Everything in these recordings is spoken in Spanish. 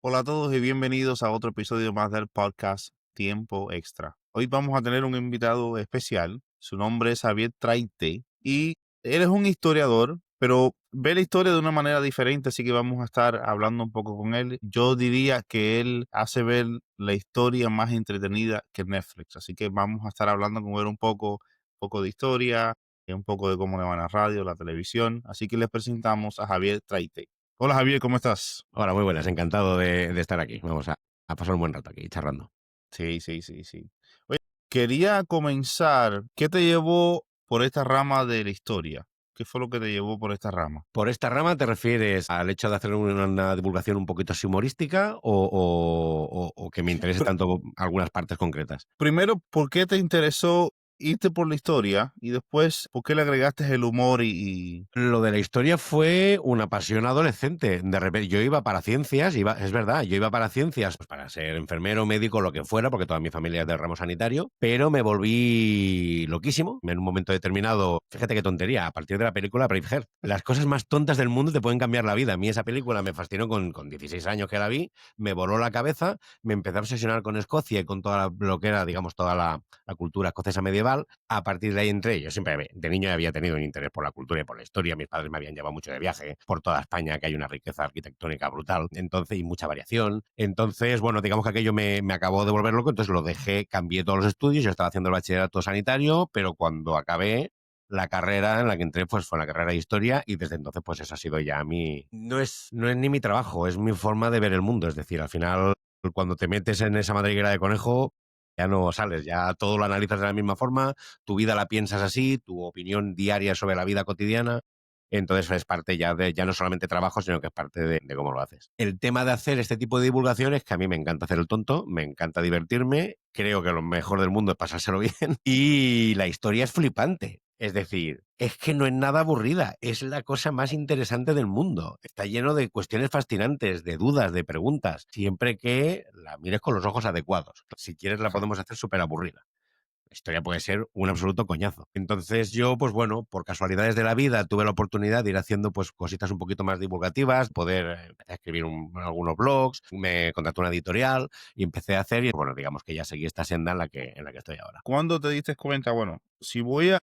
Hola a todos y bienvenidos a otro episodio más del podcast Tiempo Extra. Hoy vamos a tener un invitado especial. Su nombre es Javier Traite y él es un historiador, pero ve la historia de una manera diferente, así que vamos a estar hablando un poco con él. Yo diría que él hace ver la historia más entretenida que Netflix, así que vamos a estar hablando con él un poco de historia y un poco de cómo le va la radio, la televisión. Así que les presentamos a Javier Traite. Hola Javier, ¿cómo estás? Hola, muy buenas, encantado de estar aquí. Vamos a pasar un buen rato aquí charlando. Sí, sí, sí, sí. Oye, quería comenzar, ¿qué te llevó por esta rama de la historia? ¿Qué fue lo que te llevó por esta rama? ¿Por esta rama te refieres al hecho de hacer una divulgación un poquito así humorística o que me interese Pr- tanto algunas partes concretas? Primero, ¿por qué te interesó irte por la historia? Y después, ¿por qué le agregaste el humor y... Lo de la historia fue una pasión adolescente. De repente, yo iba para ciencias, es verdad, yo iba para ciencias, pues para ser enfermero, médico, lo que fuera, porque toda mi familia es del ramo sanitario, pero me volví loquísimo en un momento determinado. Fíjate qué tontería, a partir de la película Braveheart. Las cosas más tontas del mundo te pueden cambiar la vida. A mí esa película me fascinó con 16 años que la vi, me voló la cabeza, me empecé a obsesionar con Escocia y con lo que era, digamos, toda la cultura escocesa medieval. A partir de ahí entré. Yo siempre de niño había tenido un interés por la cultura y por la historia. Mis padres me habían llevado mucho de viaje por toda España, que hay una riqueza arquitectónica brutal, entonces, y mucha variación. Entonces, bueno, digamos que aquello me acabó de volver loco, entonces lo dejé, cambié todos los estudios. Yo estaba haciendo el bachillerato sanitario, pero cuando acabé la carrera en la que entré, pues fue la carrera de historia, y desde entonces, pues eso ha sido ya mi... No es ni mi trabajo, es mi forma de ver el mundo. Es decir, al final, cuando te metes en esa madriguera de conejo, ya no sales, ya todo lo analizas de la misma forma, tu vida la piensas así, tu opinión diaria sobre la vida cotidiana. Entonces es parte ya de, ya no solamente trabajo, sino que es parte de cómo lo haces. El tema de hacer este tipo de divulgación es que a mí me encanta hacer el tonto, me encanta divertirme, creo que lo mejor del mundo es pasárselo bien y la historia es flipante. Es decir, es que no es nada aburrida, es la cosa más interesante del mundo. Está lleno de cuestiones fascinantes, de dudas, de preguntas, siempre que la mires con los ojos adecuados. Si quieres la podemos hacer súper aburrida. La historia puede ser un absoluto coñazo. Entonces yo, pues bueno, por casualidades de la vida, tuve la oportunidad de ir haciendo pues cositas un poquito más divulgativas, poder empezar a escribir algunos blogs, me contactó una editorial y empecé a hacer, y bueno, digamos que ya seguí esta senda en la que estoy ahora. ¿Cuándo te diste cuenta? Bueno, si voy a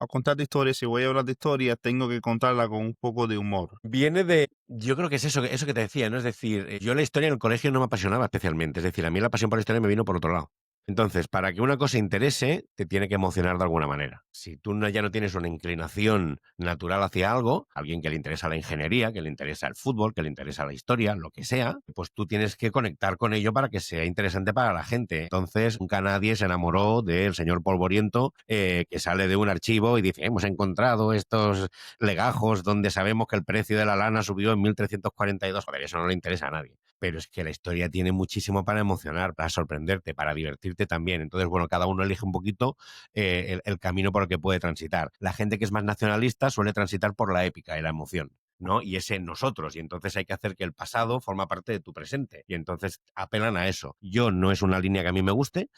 contar de historia, si voy a hablar de historia, tengo que contarla con un poco de humor. Viene de, yo creo que es eso que te decía, ¿no? Es decir, yo la historia en el colegio no me apasionaba especialmente, es decir, a mí la pasión por la historia me vino por otro lado. Entonces, para que una cosa interese, te tiene que emocionar de alguna manera. Si tú ya no tienes una inclinación natural hacia algo, alguien que le interesa la ingeniería, que le interesa el fútbol, que le interesa la historia, lo que sea, pues tú tienes que conectar con ello para que sea interesante para la gente. Entonces, nunca nadie se enamoró del señor Polvoriento, que sale de un archivo y dice, hemos encontrado estos legajos donde sabemos que el precio de la lana subió en 1342. Joder, eso no le interesa a nadie. Pero es que la historia tiene muchísimo para emocionar, para sorprenderte, para divertirte también. Entonces, bueno, cada uno elige un poquito el camino por el que puede transitar. La gente que es más nacionalista suele transitar por la épica y la emoción, ¿no? Y ese nosotros. Y entonces hay que hacer que el pasado forma parte de tu presente. Y entonces apelan a eso. Yo no es una línea que a mí me guste,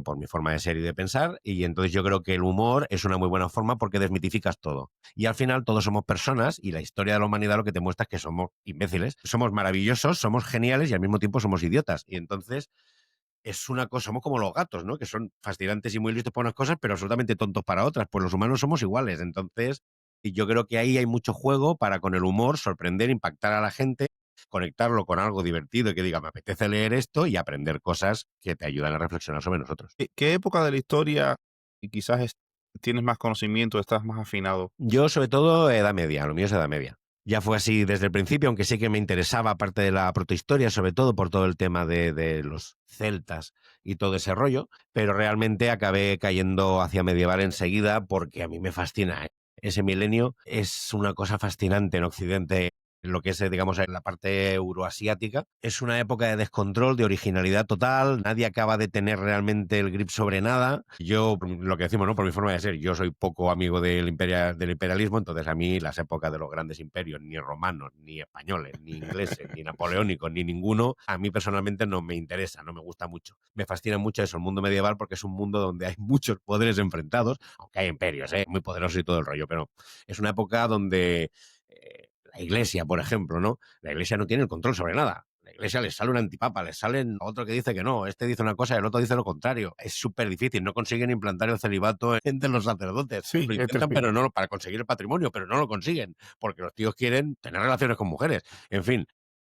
por mi forma de ser y de pensar, y entonces yo creo que el humor es una muy buena forma porque desmitificas todo. Y al final todos somos personas y la historia de la humanidad lo que te muestra es que somos imbéciles, somos maravillosos, somos geniales y al mismo tiempo somos idiotas. Y entonces es una cosa, somos como los gatos, ¿no? Que son fascinantes y muy listos para unas cosas, pero absolutamente tontos para otras. Pues los humanos somos iguales. Entonces, y yo creo que ahí hay mucho juego para con el humor sorprender, impactar a la gente, conectarlo con algo divertido y que diga, me apetece leer esto y aprender cosas que te ayudan a reflexionar sobre nosotros. ¿Qué época de la historia y quizás tienes más conocimiento, estás más afinado? Yo, sobre todo, Edad Media, lo mío es Edad Media. Ya fue así desde el principio, aunque sí que me interesaba, aparte de la protohistoria, sobre todo por todo el tema de los celtas y todo ese rollo, pero realmente acabé cayendo hacia medieval enseguida porque a mí me fascina. Ese milenio es una cosa fascinante en Occidente, lo que es, digamos, en la parte euroasiática. Es una época de descontrol, de originalidad total, nadie acaba de tener realmente el grip sobre nada. Yo, lo que decimos, ¿no? Por mi forma de ser, yo soy poco amigo del imperialismo, entonces a mí las épocas de los grandes imperios, ni romanos, ni españoles, ni ingleses, ni napoleónicos, ni ninguno, a mí personalmente no me interesa, no me gusta mucho. Me fascina mucho eso, el mundo medieval, porque es un mundo donde hay muchos poderes enfrentados, aunque hay imperios, muy poderosos y todo el rollo, pero es una época donde la Iglesia, por ejemplo, ¿no? La Iglesia no tiene el control sobre nada. la iglesia les sale un antipapa, les salen otro que dice que no, este dice una cosa y el otro dice lo contrario. Es súper difícil, no consiguen implantar el celibato entre los sacerdotes. Sí, Lo es intentan, terrible. pero no para conseguir el patrimonio, pero no lo consiguen, porque los tíos quieren tener relaciones con mujeres. En fin,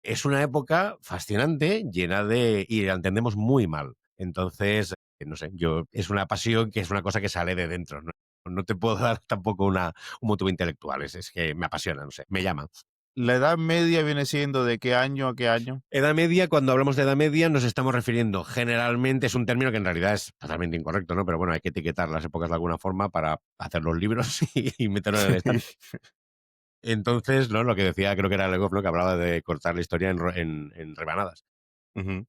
es una época fascinante, llena de... y la entendemos muy mal. Entonces, no sé, yo es una pasión que es una cosa que sale de dentro. No te puedo dar tampoco un motivo intelectual, es que me apasiona, no sé, me llama. ¿La Edad Media viene siendo de qué año a qué año? Edad media, cuando hablamos de edad media, nos estamos refiriendo generalmente, es un término que en realidad es totalmente incorrecto, ¿no? Pero bueno, hay que etiquetar las épocas de alguna forma para hacer los libros y meterlo en el estante. Entonces, ¿no? Lo que decía, creo que era Legoff, ¿no? Que hablaba de cortar la historia en rebanadas. Ujú,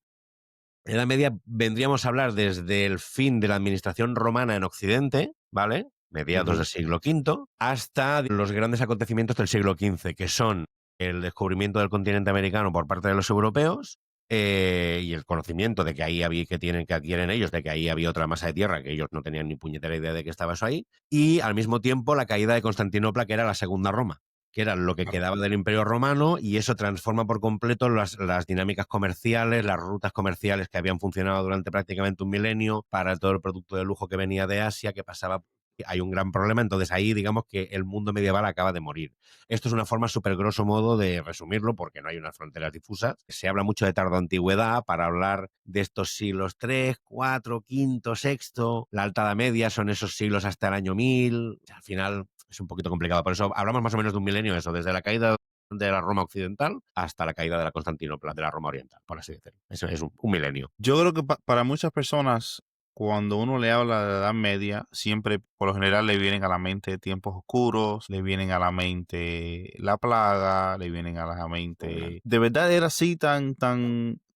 Edad media vendríamos a hablar desde el fin de la administración romana en Occidente, ¿vale? Mediados ujú. del siglo V, hasta los grandes acontecimientos del siglo XV, que son el descubrimiento del continente americano por parte de los europeos y el conocimiento de que ahí había que adquieren ellos, de que ahí había otra masa de tierra, que ellos no tenían ni puñetera idea de que estaba eso ahí, y al mismo tiempo la caída de Constantinopla, que era la segunda Roma, que era lo que Claro. quedaba del Imperio Romano, y eso transforma por completo las dinámicas comerciales, las rutas comerciales que habían funcionado durante prácticamente un milenio para todo el producto de lujo que venía de Asia, que pasaba. Hay un gran problema, entonces ahí digamos que el mundo medieval acaba de morir. Esto es una forma súper grosso modo de resumirlo porque no hay unas fronteras difusas. Se habla mucho de tardoantigüedad para hablar de estos siglos 3, 4, 5, sexto. La Alta Edad Media son esos siglos hasta el año 1000. Al final es un poquito complicado. Por eso hablamos más o menos de un milenio, eso, desde la caída de la Roma occidental hasta la caída de la Constantinopla, de la Roma oriental, por así decirlo. Eso es un milenio. Yo creo que para muchas personas, cuando uno le habla de Edad Media, siempre por lo general le vienen a la mente tiempos oscuros, le vienen a la mente la plaga, le vienen a la mente... ¿De verdad era así tan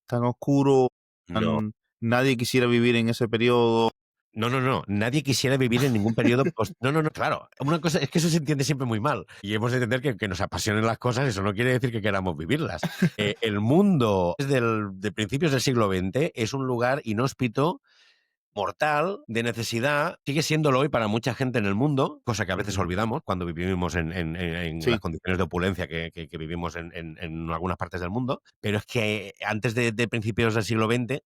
oscuro? No. Nadie quisiera vivir en ese periodo. No. Nadie quisiera vivir en ningún periodo post... No. Claro, una cosa es que eso se entiende siempre muy mal. Y hemos de entender que nos apasionen las cosas, eso no quiere decir que queramos vivirlas. El mundo de principios del siglo XX es un lugar inhóspito, mortal, de necesidad. Sigue siéndolo hoy para mucha gente en el mundo, cosa que a veces Ujú. olvidamos cuando vivimos en las Sí, condiciones de opulencia que vivimos en algunas partes del mundo. Pero es que antes de principios del siglo XX,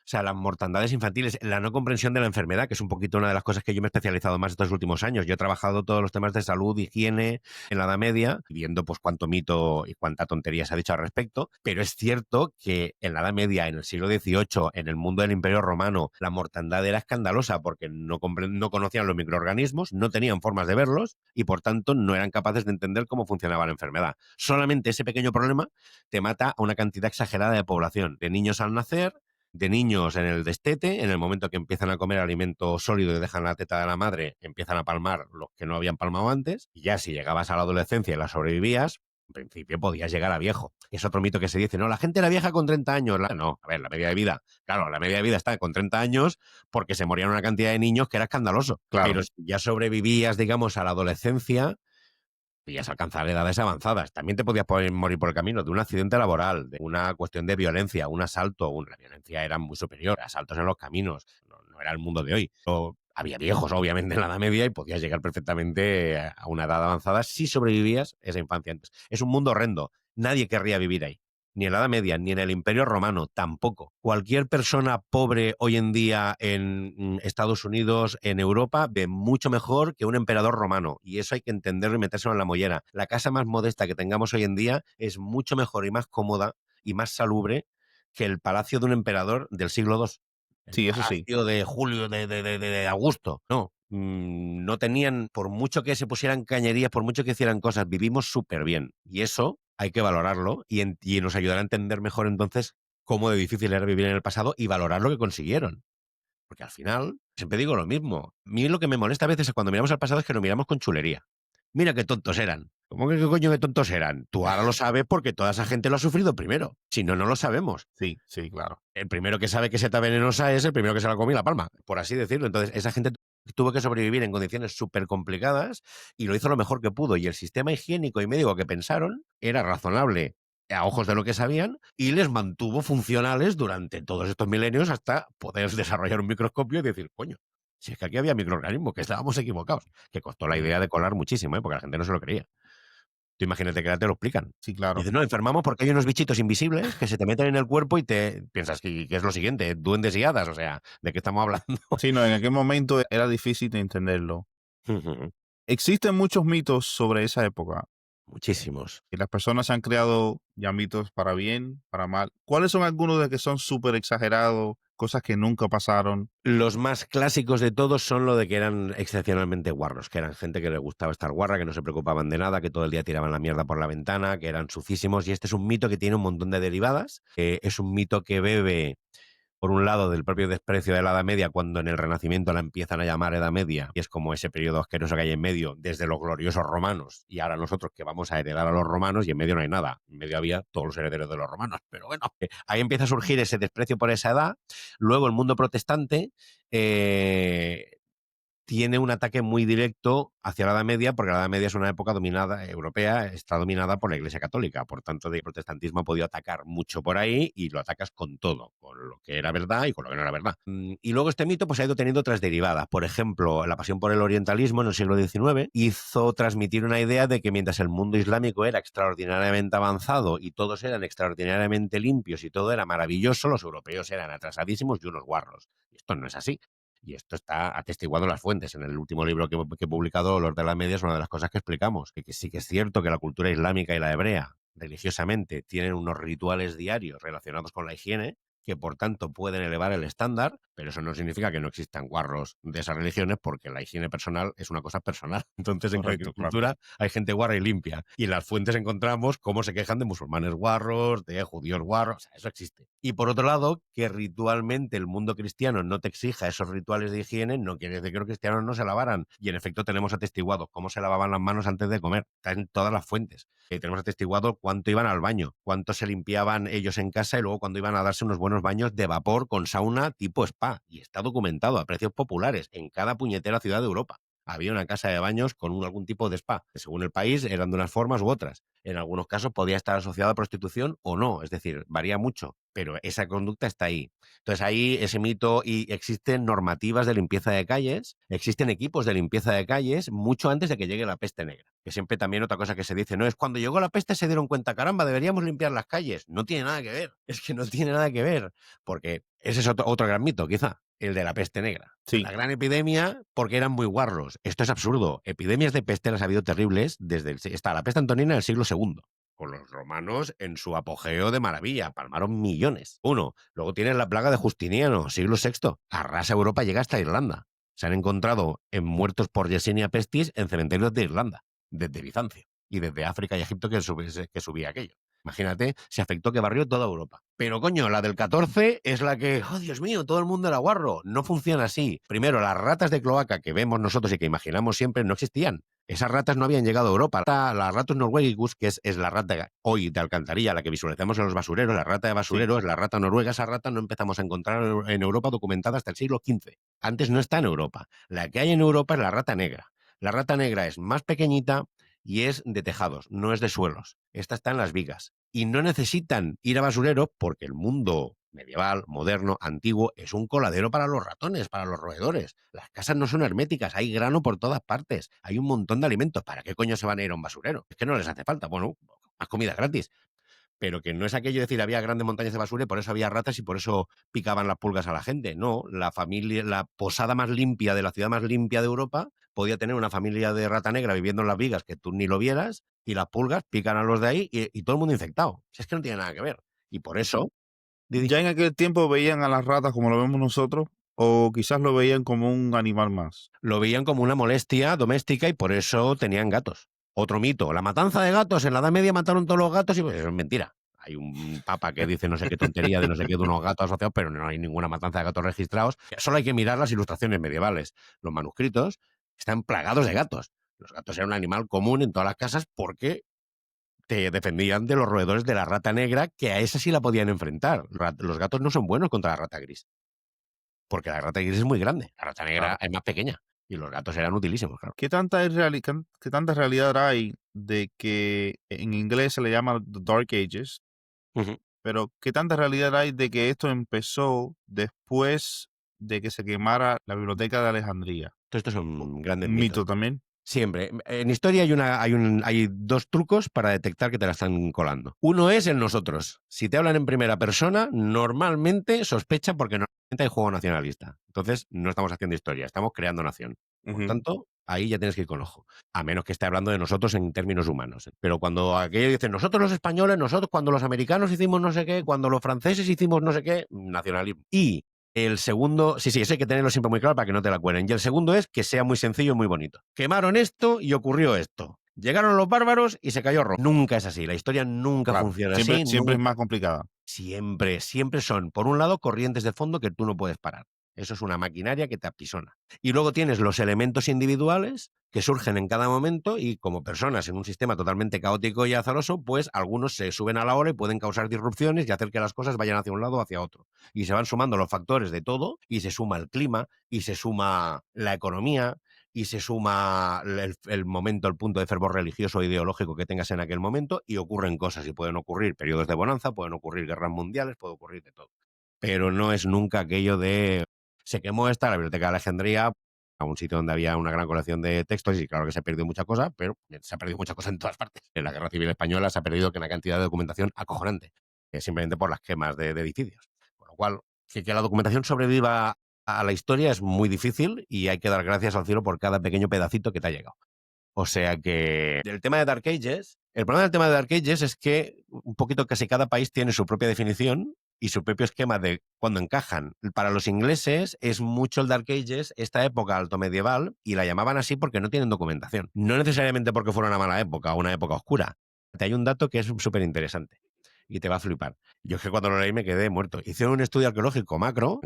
o sea, las mortandades infantiles, la no comprensión de la enfermedad, que es un poquito una de las cosas que yo me he especializado más estos últimos años. Yo he trabajado todos los temas de salud, higiene en la Edad Media, viendo pues cuánto mito y cuánta tontería se ha dicho al respecto, pero es cierto que en la Edad Media, en el siglo XVIII, en el mundo del Imperio Romano, la mortandad era escandalosa porque no conocían los microorganismos, no tenían formas de verlos y por tanto no eran capaces de entender cómo funcionaba la enfermedad. Solamente ese pequeño problema te mata a una cantidad exagerada de población, de niños al nacer, de niños en el destete, en el momento que empiezan a comer alimento sólido y dejan la teta de la madre, empiezan a palmar los que no habían palmado antes, y ya si llegabas a la adolescencia y la sobrevivías, en principio podías llegar a viejo. Es otro mito que se dice, no, la gente era vieja con 30 años. No, a ver, la media de vida, claro, la media de vida está con 30 años porque se morían una cantidad de niños que era escandaloso. claro. Pero si ya sobrevivías, digamos, a la adolescencia, podías alcanzar edades avanzadas. También te podías morir por el camino de un accidente laboral, de una cuestión de violencia, un asalto. La violencia era muy superior, asaltos en los caminos. No era el mundo de hoy. Había viejos, obviamente, en la Edad Media y podías llegar perfectamente a una edad avanzada si sobrevivías esa infancia antes. Es un mundo horrendo. Nadie querría vivir ahí. Ni en la Edad Media, ni en el Imperio Romano, tampoco. Cualquier persona pobre hoy en día en Estados Unidos, en Europa, ve mucho mejor que un emperador romano. Y eso hay que entenderlo y metérselo en la mollera. La casa más modesta que tengamos hoy en día es mucho mejor y más cómoda y más salubre que el palacio de un emperador del siglo II. El Sí, eso sí. palacio de Julio, de Augusto. No, no tenían, por mucho que se pusieran cañerías, por mucho que hicieran cosas, vivimos súper bien. Y eso hay que valorarlo y nos ayudará a entender mejor entonces cómo de difícil era vivir en el pasado y valorar lo que consiguieron. Porque al final, siempre digo lo mismo. A mí lo que me molesta a veces cuando miramos al pasado es que lo miramos con chulería. Mira qué tontos eran. ¿Cómo que qué coño de tontos eran? Tú ahora lo sabes porque toda esa gente lo ha sufrido primero. Si no, no lo sabemos. Sí, sí, claro. El primero que sabe que seta venenosa es el primero que se la comió la palma, por así decirlo. Entonces, esa gente tuvo que sobrevivir en condiciones súper complicadas y lo hizo lo mejor que pudo. Y el sistema higiénico y médico que pensaron era razonable a ojos de lo que sabían y les mantuvo funcionales durante todos estos milenios hasta poder desarrollar un microscopio y decir, coño, si es que aquí había microorganismos, que estábamos equivocados, que costó la Ujú. idea de colar muchísimo, porque la gente no se lo creía. Tú imagínate que ahora te lo explican. Sí, claro. Dices, no, enfermamos porque hay unos bichitos invisibles que se te meten en el cuerpo y te piensas que es lo siguiente, duendes y hadas, o sea, ¿de qué estamos hablando? Sí, no, en aquel momento era difícil de entenderlo. Ujú. Existen muchos mitos sobre esa época Muchísimos. y las personas se han creado ya mitos para bien, para mal. ¿Cuáles son algunos de que son súper exagerados, cosas que nunca pasaron? Los más clásicos de todos son lo de que eran excepcionalmente guarros, que eran gente que le gustaba estar guarra, que no se preocupaban de nada, que todo el día tiraban la mierda por la ventana, que eran sucísimos. Y este es un mito que tiene un montón de derivadas. Es un mito que bebe, por un lado, del propio desprecio de la Edad Media, cuando en el Renacimiento la empiezan a llamar Edad Media, y es como ese periodo asqueroso que hay en medio, desde los gloriosos romanos, y ahora nosotros que vamos a heredar a los romanos, y en medio no hay nada. En medio había todos los herederos de los romanos, pero bueno, ahí empieza a surgir ese desprecio por esa edad. Luego el mundo protestante eh, tiene un ataque muy directo hacia la Edad Media, porque la Edad Media es una época dominada, europea, está dominada por la Iglesia Católica. Por tanto, el protestantismo ha podido atacar mucho por ahí y lo atacas con todo, con lo que era verdad y con lo que no era verdad. Y luego este mito pues, ha ido teniendo otras derivadas. Por ejemplo, la pasión por el orientalismo en el siglo XIX hizo transmitir una idea de que mientras el mundo islámico era extraordinariamente avanzado y todos eran extraordinariamente limpios y todo era maravilloso, los europeos eran atrasadísimos y unos guarros. Y esto no es así. Y esto está atestiguado en las fuentes. En el último libro que he publicado, Los de la Media, es una de las cosas que explicamos. Que sí que es cierto que la cultura islámica y la hebrea, religiosamente, tienen unos rituales diarios relacionados con la higiene, que por tanto pueden elevar el estándar, pero eso no significa que no existan guarros de esas religiones, porque la higiene personal es una cosa personal. Entonces, en Correcto, cualquier claro. cultura hay gente guarra y limpia. Y en las fuentes encontramos cómo se quejan de musulmanes guarros, de judíos guarros. O sea, eso existe. Y por otro lado, que ritualmente el mundo cristiano no te exija esos rituales de higiene, no quiere decir que los cristianos no se lavaran. Y en efecto tenemos atestiguado cómo se lavaban las manos antes de comer. Está en todas las fuentes. Tenemos atestiguado cuánto iban al baño, cuánto se limpiaban ellos en casa y luego cuando iban a darse unos buenos baños de vapor con sauna tipo spa. Y está documentado a precios populares en cada puñetera ciudad de Europa. Había una casa de baños con algún tipo de spa. Según el país, eran de unas formas u otras. En algunos casos podía estar asociada a prostitución o no, es decir, varía mucho, pero esa conducta está ahí. Entonces ahí ese mito y existen normativas de limpieza de calles, existen equipos de limpieza de calles mucho antes de que llegue la peste negra. Que siempre también otra cosa que se dice, no es cuando llegó la peste se dieron cuenta, caramba, deberíamos limpiar las calles. No tiene nada que ver, es que no tiene nada que ver, porque ese es otro gran mito, quizá, el de la peste negra. Sí, La gran epidemia porque eran muy guarros. Esto es absurdo. Epidemias de peste las ha habido terribles desde está la peste antonina del siglo segundo, con los romanos en su apogeo de maravilla, palmaron millones. Uno, luego tienes la plaga de Justiniano, siglo sexto, arrasa Europa, llega hasta Irlanda. Se han encontrado en muertos por Yersinia pestis en cementerios de Irlanda, desde Bizancio y desde África y Egipto que subía aquello. Imagínate, se afectó que barrió toda Europa. Pero coño, la del 14 es la que, oh Dios mío, todo el mundo era guarro. No funciona así. Primero, las ratas de cloaca que vemos nosotros y que imaginamos siempre no existían. Esas ratas no habían llegado a Europa. La Ratus norvegicus, que es la rata hoy de alcantarilla, la que visualizamos en los basureros, la rata de sí. basurero es la rata noruega. Esa rata no empezamos a encontrar en Europa documentada hasta el siglo XV. Antes no está en Europa. La que hay en Europa es la rata negra. La rata negra es más pequeñita y es de tejados, no es de suelos. Esta está en las vigas. Y no necesitan ir a basurero porque el mundo medieval, moderno, antiguo, es un coladero para los ratones, para los roedores. Las casas no son herméticas, hay grano por todas partes, hay un montón de alimentos. ¿Para qué coño se van a ir a un basurero? Es que no les hace falta. Bueno, más comida gratis. Pero que no es aquello de decir había grandes montañas de basura y por eso había ratas y por eso picaban las pulgas a la gente. No, la familia, la posada más limpia de la ciudad más limpia de Europa podía tener una familia de rata negra viviendo en las vigas que tú ni lo vieras y las pulgas pican a los de ahí y todo el mundo infectado. Si es que no tiene nada que ver. Y por eso ¿Ya en aquel tiempo veían a las ratas como lo vemos nosotros? ¿O quizás lo veían como un animal más? lo veían como una molestia doméstica y por eso tenían gatos. Otro mito, la matanza de gatos. En la Edad Media mataron todos los gatos y pues eso es mentira. Hay un papa que dice no sé qué tontería de no sé qué de unos gatos asociados, pero no hay ninguna matanza de gatos registrados. Solo hay que mirar las ilustraciones medievales. Los manuscritos están plagados de gatos. Los gatos eran un animal común en todas las casas porque te defendían de los roedores de la rata negra, que a esa sí la podían enfrentar. Los gatos no son buenos contra la rata gris, porque la rata gris es muy grande, la rata negra Claro. es más pequeña y los gatos eran utilísimos, claro. ¿Qué tanta realidad hay de que en inglés se le llama The Dark Ages? Ujú. Pero ¿qué tanta realidad hay de que esto empezó después de que se quemara la biblioteca de Alejandría? Todos estos son grandes ¿Un mito mitos. también? Siempre. En historia hay dos trucos para detectar que te la están colando. Uno es el nosotros. Si te hablan en primera persona, normalmente sospecha porque normalmente hay juego nacionalista. Entonces, no estamos haciendo historia, estamos creando nación. Por Ujú. tanto, ahí ya tienes que ir con ojo. A menos que esté hablando de nosotros en términos humanos. Pero cuando aquello dice nosotros los españoles, nosotros cuando los americanos hicimos no sé qué, cuando los franceses hicimos no sé qué, nacionalismo. Y el segundo, sí, eso hay que tenerlo siempre muy claro para que no te la cuelen. Y el segundo es que sea muy sencillo y muy bonito. Quemaron esto y ocurrió esto. Llegaron los bárbaros y se cayó Roma. Nunca es así. La historia nunca Claro, funciona siempre, así. siempre es Nunca. más complicada. Siempre son, por un lado, corrientes de fondo que tú no puedes parar. Eso es una maquinaria que te apisona. Y luego tienes los elementos individuales que surgen en cada momento y como personas en un sistema totalmente caótico y azaroso, pues algunos se suben a la ola y pueden causar disrupciones y hacer que las cosas vayan hacia un lado o hacia otro. Y se van sumando los factores de todo y se suma el clima y se suma la economía y se suma el momento, el punto de fervor religioso e ideológico que tengas en aquel momento y ocurren cosas y pueden ocurrir periodos de bonanza, pueden ocurrir guerras mundiales, puede ocurrir de todo. Pero no es nunca aquello de se quemó esta, la Biblioteca de Alejandría, a un sitio donde había una gran colección de textos y claro que se perdió mucha cosa, pero se ha perdido mucha cosa en todas partes. En la Guerra Civil Española se ha perdido una cantidad de documentación acojonante, simplemente por las quemas de edificios. Con lo cual, que la documentación sobreviva a la historia es muy difícil y hay que dar gracias al cielo por cada pequeño pedacito que te ha llegado. O sea que el tema de Dark Ages, el problema del tema de Dark Ages es que un poquito casi cada país tiene su propia definición y su propio esquema de cuando encajan. Para los ingleses es mucho el Dark Ages, esta época alto medieval, y la llamaban así porque no tienen documentación. No necesariamente porque fuera una mala época o una época oscura. Hay un dato que es súper interesante y te va a flipar. Yo es que cuando lo leí me quedé muerto. Hicieron un estudio arqueológico macro,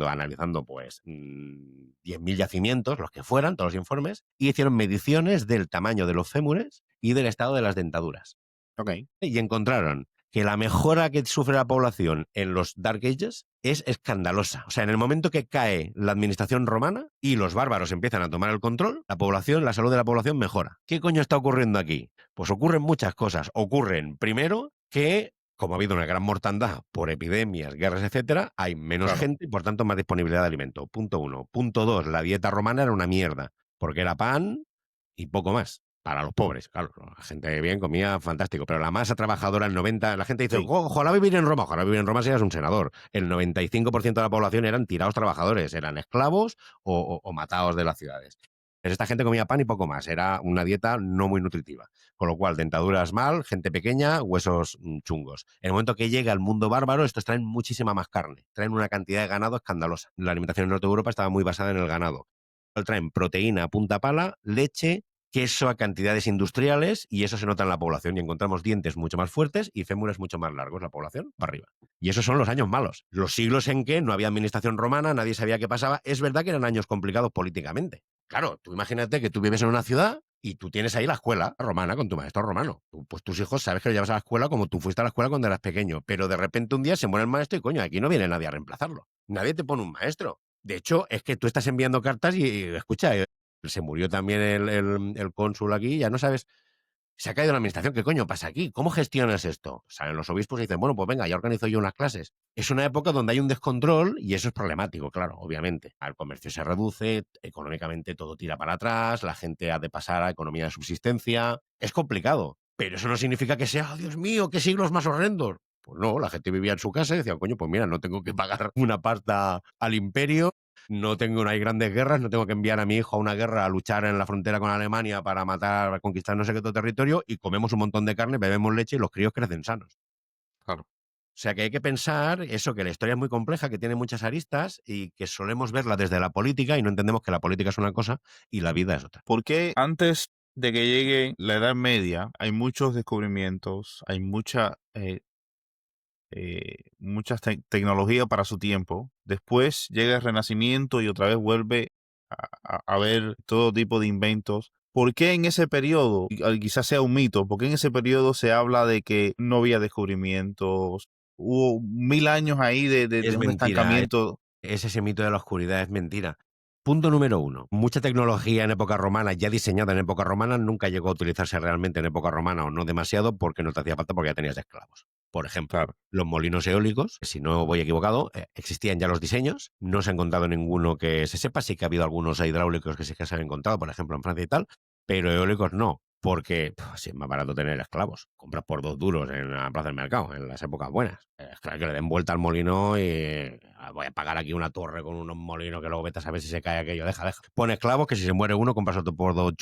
analizando pues 10.000 yacimientos, los que fueran, todos los informes, y hicieron mediciones del tamaño de los fémures y del estado de las dentaduras. Ok. Y encontraron que la mejora que sufre la población en los Dark Ages es escandalosa. O sea, en el momento que cae la administración romana y los bárbaros empiezan a tomar el control, la salud de la población mejora. ¿Qué coño está ocurriendo aquí? Pues ocurren muchas cosas. Ocurren, primero, que como ha habido una gran mortandad por epidemias, guerras, etcétera, hay menos Claro. gente y por tanto más disponibilidad de alimento. Punto 1. Punto 2. La dieta romana era una mierda, porque era pan y poco más. Para los pobres, claro, la gente bien comía fantástico, pero la masa trabajadora, el 90%, la gente dice, Sí. ojalá vivir en Roma, ojalá vivir en Roma seas un senador. El 95% de la población eran tirados trabajadores, eran esclavos o matados de las ciudades. Pero esta gente comía pan y poco más, era una dieta no muy nutritiva. Con lo cual, dentaduras mal, gente pequeña, huesos chungos. En el momento que llega el mundo bárbaro, estos traen muchísima más carne, traen una cantidad de ganado escandalosa. La alimentación en Norte de Europa estaba muy basada en el ganado. Traen proteína a punta pala, leche, queso a cantidades industriales y eso se nota en la población y encontramos dientes mucho más fuertes y fémures mucho más largos, la población para arriba. Y esos son los años malos, los siglos en que no había administración romana, nadie sabía qué pasaba. Es verdad que eran años complicados políticamente. Claro, tú imagínate que tú vives en una ciudad y tú tienes ahí la escuela romana con tu maestro romano. Pues tus hijos sabes que lo llevas a la escuela como tú fuiste a la escuela cuando eras pequeño, pero de repente un día se muere el maestro y coño, aquí no viene nadie a reemplazarlo. Nadie te pone un maestro. De hecho, es que tú estás enviando cartas y escucha, se murió también el cónsul aquí, ya no sabes, se ha caído la administración, ¿qué coño pasa aquí? ¿Cómo gestionas esto? Salen los obispos y dicen, bueno, pues venga, ya organizo yo unas clases. Es una época donde hay un descontrol y eso es problemático, claro, obviamente. El comercio se reduce, económicamente todo tira para atrás, la gente ha de pasar a economía de subsistencia. Es complicado, pero eso no significa que sea, oh, Dios mío, qué siglos más horrendos. Pues no, la gente vivía en su casa y decía, coño, pues mira, no tengo que pagar una parta al imperio, no hay grandes guerras, no tengo que enviar a mi hijo a una guerra a luchar en la frontera con Alemania para matar, para conquistar no sé qué otro territorio y comemos un montón de carne, bebemos leche y los críos crecen sanos. Claro. O sea que hay que pensar eso, que la historia es muy compleja, que tiene muchas aristas y que solemos verla desde la política y no entendemos que la política es una cosa y la vida es otra. ¿Por qué antes de que llegue la Edad Media hay muchos descubrimientos, hay mucha tecnología para su tiempo? Después llega el Renacimiento y otra vez vuelve a ver todo tipo de inventos. ¿Por qué en ese periodo, y quizás sea un mito, por qué en ese periodo se habla de que no había descubrimientos? Hubo 1000 años ahí de Es un mentira, estancamiento. es ese mito de la oscuridad, es mentira. Punto número 1. Mucha tecnología en época romana, ya diseñada en época romana, nunca llegó a utilizarse realmente en época romana o no demasiado porque no te hacía falta porque ya tenías esclavos. Por ejemplo, Claro. los molinos eólicos, si no voy equivocado, existían ya los diseños, no se ha encontrado ninguno que se sepa, sí que ha habido algunos hidráulicos que sí que se han encontrado, por ejemplo, en Francia y tal, pero eólicos no, porque si es más barato tener esclavos, compras por 2 duros en la plaza del mercado, en las épocas buenas. Es claro que le den vuelta al molino y voy a pagar aquí una torre con unos molinos que luego vete a saber si se cae aquello. Deja. Pon esclavos que si se muere uno, compras otro por 2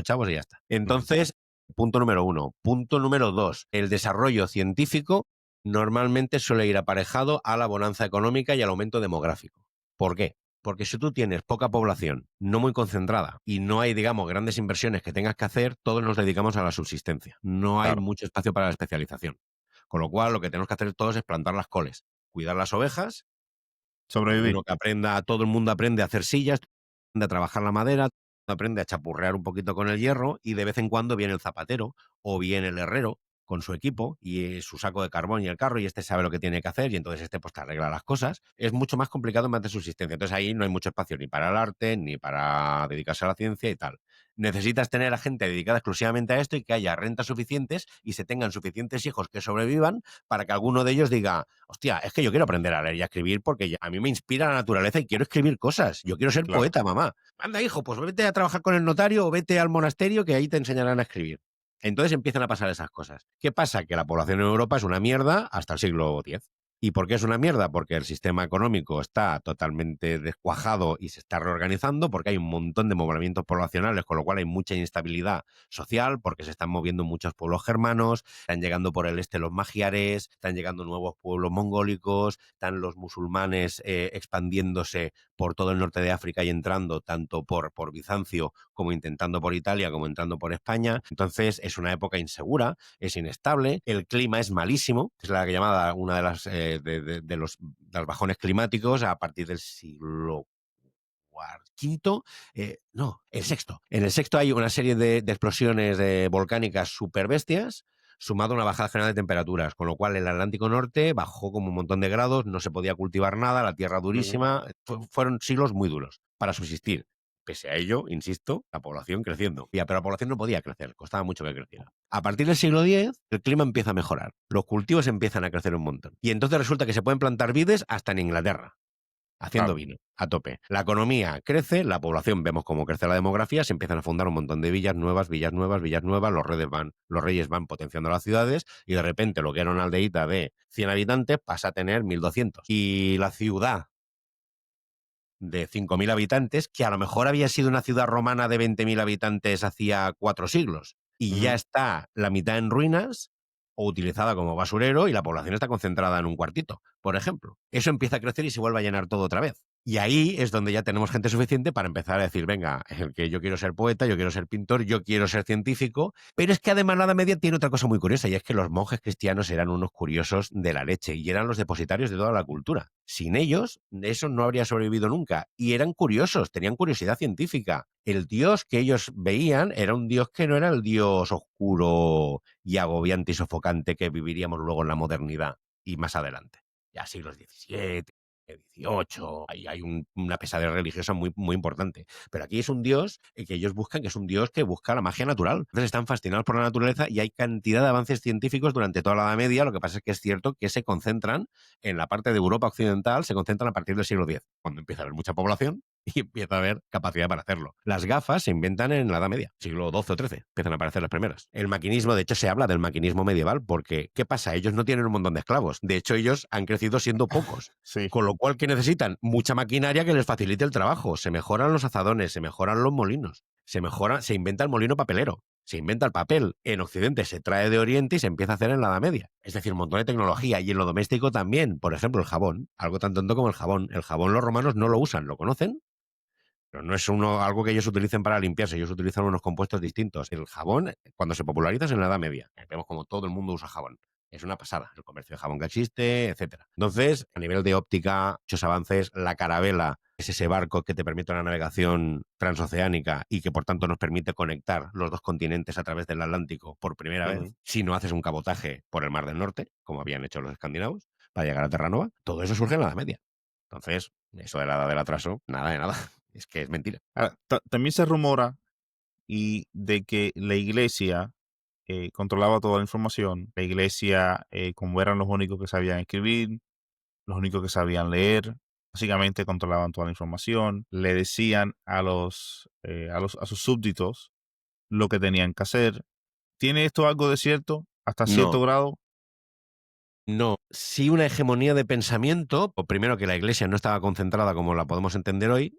chavos y ya está. Claro. Entonces, punto número 1. Punto número 2. El desarrollo científico normalmente suele ir aparejado a la bonanza económica y al aumento demográfico. ¿Por qué? Porque si tú tienes poca población, no muy concentrada, y no hay, digamos, grandes inversiones que tengas que hacer, todos nos dedicamos a la subsistencia. No hay Claro. mucho espacio para la especialización. Con lo cual, lo que tenemos que hacer todos es plantar las coles, cuidar las ovejas, Sobrevivir. uno que aprenda, todo el mundo aprende a hacer sillas, aprende a trabajar la madera, aprende a chapurrear un poquito con el hierro, y de vez en cuando viene el zapatero o viene el herrero con su equipo y su saco de carbón y el carro, y este sabe lo que tiene que hacer, y entonces este pues te arregla las cosas. Es mucho más complicado en más de subsistencia. Entonces ahí no hay mucho espacio ni para el arte, ni para dedicarse a la ciencia y tal. Necesitas tener a gente dedicada exclusivamente a esto y que haya rentas suficientes y se tengan suficientes hijos que sobrevivan para que alguno de ellos diga, hostia, es que yo quiero aprender a leer y a escribir porque a mí me inspira la naturaleza y quiero escribir cosas. Yo quiero ser Claro. poeta, mamá. Anda, hijo, pues vete a trabajar con el notario o vete al monasterio que ahí te enseñarán a escribir. Entonces empiezan a pasar esas cosas. ¿Qué pasa? Que la población en Europa es una mierda hasta el siglo X. ¿Y por qué es una mierda? Porque el sistema económico está totalmente descuajado y se está reorganizando, porque hay un montón de movimientos poblacionales, con lo cual hay mucha inestabilidad social, porque se están moviendo muchos pueblos germanos, están llegando por el este los magiares, están llegando nuevos pueblos mongólicos, están los musulmanes expandiéndose por todo el norte de África y entrando tanto por Bizancio como intentando por Italia, como entrando por España. Entonces es una época insegura, es inestable, el clima es malísimo, es la llamada una de las de los bajones climáticos a partir del siglo quinto, no, el sexto. En el sexto hay una serie de explosiones volcánicas super bestias, sumado a una bajada general de temperaturas, con lo cual el Atlántico Norte bajó como un montón de grados, no se podía cultivar nada, la tierra Ujú. durísima, fueron siglos muy duros para subsistir. Pese a ello, insisto, la población creciendo. Pero la población no podía crecer, costaba mucho que creciera. A partir del siglo X, el clima empieza a mejorar, los cultivos empiezan a crecer un montón. Y entonces resulta que se pueden plantar vides hasta en Inglaterra haciendo Claro. vino a tope. La economía crece, la población, vemos cómo crece la demografía, se empiezan a fundar un montón de villas nuevas, villas nuevas, villas nuevas, los reyes van potenciando las ciudades y de repente lo que era una aldeíta de 100 habitantes pasa a tener 1200. Y la ciudad de 5000 habitantes, que a lo mejor había sido una ciudad romana de 20.000 habitantes hacía 4 siglos, y ya Ujú. está la mitad en ruinas o utilizada como basurero y la población está concentrada en un cuartito, por ejemplo. Eso empieza a crecer y se vuelve a llenar todo otra vez. Y ahí es donde ya tenemos gente suficiente para empezar a decir, venga, que yo quiero ser poeta, yo quiero ser pintor, yo quiero ser científico, pero es que además la Edad Media tiene otra cosa muy curiosa y es que los monjes cristianos eran unos curiosos de la leche y eran los depositarios de toda la cultura. Sin ellos, eso no habría sobrevivido nunca. Y eran curiosos, tenían curiosidad científica. El dios que ellos veían era un dios que no era el dios oscuro y agobiante y sofocante que viviríamos luego en la modernidad y más adelante. Ya siglos XVII, XVIII, hay una pesadez religiosa muy, muy importante. Pero aquí es un dios que ellos buscan, que es un dios que busca la magia natural. Entonces están fascinados por la naturaleza y hay cantidad de avances científicos durante toda la Edad Media. Lo que pasa es que es cierto que se concentran en la parte de Europa occidental, se concentran a partir del siglo X, cuando empieza a haber mucha población y empieza a haber capacidad para hacerlo. Las gafas se inventan en la Edad Media, siglo XII o XIII, empiezan a aparecer las primeras. El maquinismo, de hecho, se habla del maquinismo medieval, porque ¿qué pasa? Ellos no tienen un montón de esclavos. De hecho, ellos han crecido siendo pocos. Sí. Con lo cual, ¿qué necesitan? Mucha maquinaria que les facilite el trabajo. Se mejoran los azadones, se mejoran los molinos, se inventa el molino papelero, se inventa el papel. En Occidente se trae de Oriente y se empieza a hacer en la Edad Media. Es decir, un montón de tecnología. Y en lo doméstico también. Por ejemplo, el jabón. Algo tan tonto como el jabón. El jabón los romanos no lo usan, lo conocen, pero no es algo que ellos utilicen para limpiarse, ellos utilizan unos compuestos distintos. El jabón, cuando se populariza, es en la Edad Media. Vemos como todo el mundo usa jabón. Es una pasada, el comercio de jabón que existe, etcétera. Entonces, a nivel de óptica, muchos avances, la carabela es ese barco que te permite una navegación transoceánica y que por tanto nos permite conectar los dos continentes a través del Atlántico por primera vez, Ujú. si no haces un cabotaje por el Mar del Norte, como habían hecho los escandinavos, para llegar a Terranova. Todo eso surge en la Edad Media. Entonces, eso de la edad del atraso, nada de nada. Es que es mentira. Ahora, también se rumora de que la iglesia controlaba toda la información. La iglesia, como eran los únicos que sabían escribir, los únicos que sabían leer, básicamente controlaban toda la información. Le decían a sus súbditos lo que tenían que hacer. ¿Tiene esto algo de cierto hasta cierto No, grado? no. Sí una hegemonía de pensamiento, o primero que la Iglesia no estaba concentrada como la podemos entender hoy,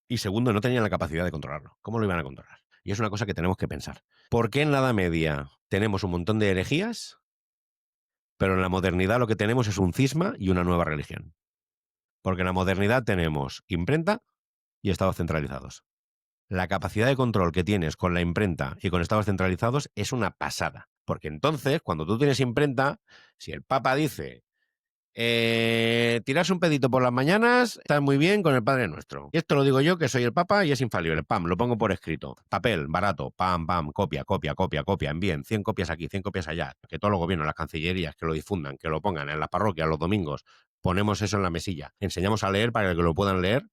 y segundo, no tenían la capacidad de controlarlo. ¿Cómo lo iban a controlar? Y es una cosa que tenemos que pensar. ¿Por qué en la Edad Media tenemos un montón de herejías, pero en la modernidad lo que tenemos es un cisma y una nueva religión? Porque en la modernidad tenemos imprenta y estados centralizados. La capacidad de control que tienes con la imprenta y con estados centralizados es una pasada. Porque entonces, cuando tú tienes imprenta, si el Papa dice, tirarse un pedito por las mañanas está muy bien con el Padre Nuestro. Y esto lo digo yo, que soy el Papa y es infalible. Pam, lo pongo por escrito. Papel, barato, pam, pam, copia, copia, copia, copia, envíen 100 copias aquí, 100 copias allá. Que todos los gobiernos, las cancillerías, que lo difundan, que lo pongan en las parroquias los domingos. Ponemos eso en la mesilla. Enseñamos a leer para que lo puedan leer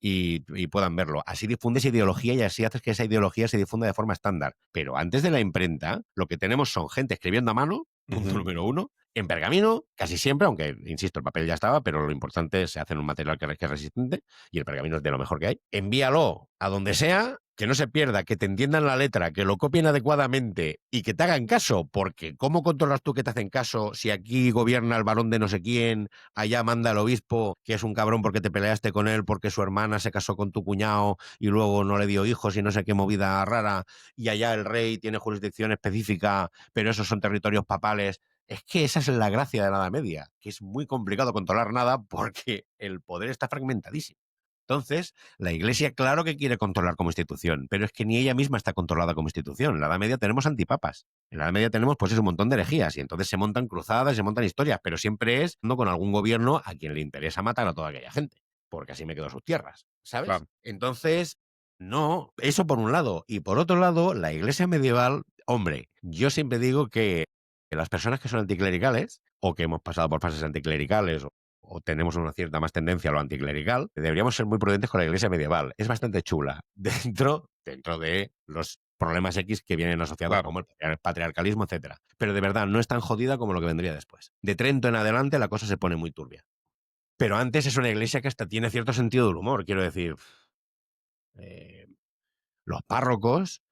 y puedan verlo. Así difundes ideología y así haces que esa ideología se difunda de forma estándar. Pero antes de la imprenta, lo que tenemos son gente escribiendo a mano, punto número uno, en pergamino, casi siempre, aunque, insisto, el papel ya estaba, pero lo importante es que se hace en un material que es resistente y el pergamino es de lo mejor que hay. Envíalo a donde sea, que no se pierda, que te entiendan la letra, que lo copien adecuadamente y que te hagan caso, porque ¿cómo controlas tú que te hacen caso si aquí gobierna el varón de no sé quién, allá manda el obispo, que es un cabrón porque te peleaste con él, porque su hermana se casó con tu cuñado y luego no le dio hijos y no sé qué movida rara, y allá el rey tiene jurisdicción específica, pero esos son territorios papales? Es que esa es la gracia de la Edad Media, que es muy complicado controlar nada porque el poder está fragmentadísimo. Entonces, la Iglesia, claro que quiere controlar como institución, pero es que ni ella misma está controlada como institución. En la Edad Media tenemos antipapas. En la Edad Media tenemos, pues, un montón de herejías y entonces se montan cruzadas, se montan historias, pero siempre es no con algún gobierno a quien le interesa matar a toda aquella gente, porque así me quedo sus tierras, ¿sabes? Claro, Entonces, no, eso por un lado. Y por otro lado, la Iglesia medieval, hombre, yo siempre digo que las personas que son anticlericales o que hemos pasado por fases anticlericales o tenemos una cierta más tendencia a lo anticlerical, deberíamos ser muy prudentes con la Iglesia medieval. Es bastante chula dentro de los problemas X que vienen asociados claro. como el patriarcalismo, etcétera. Pero de verdad no es tan jodida como lo que vendría después. De Trento en adelante la cosa se pone muy turbia. Pero antes es una iglesia que hasta tiene cierto sentido del humor, quiero decir. eh, los párrocos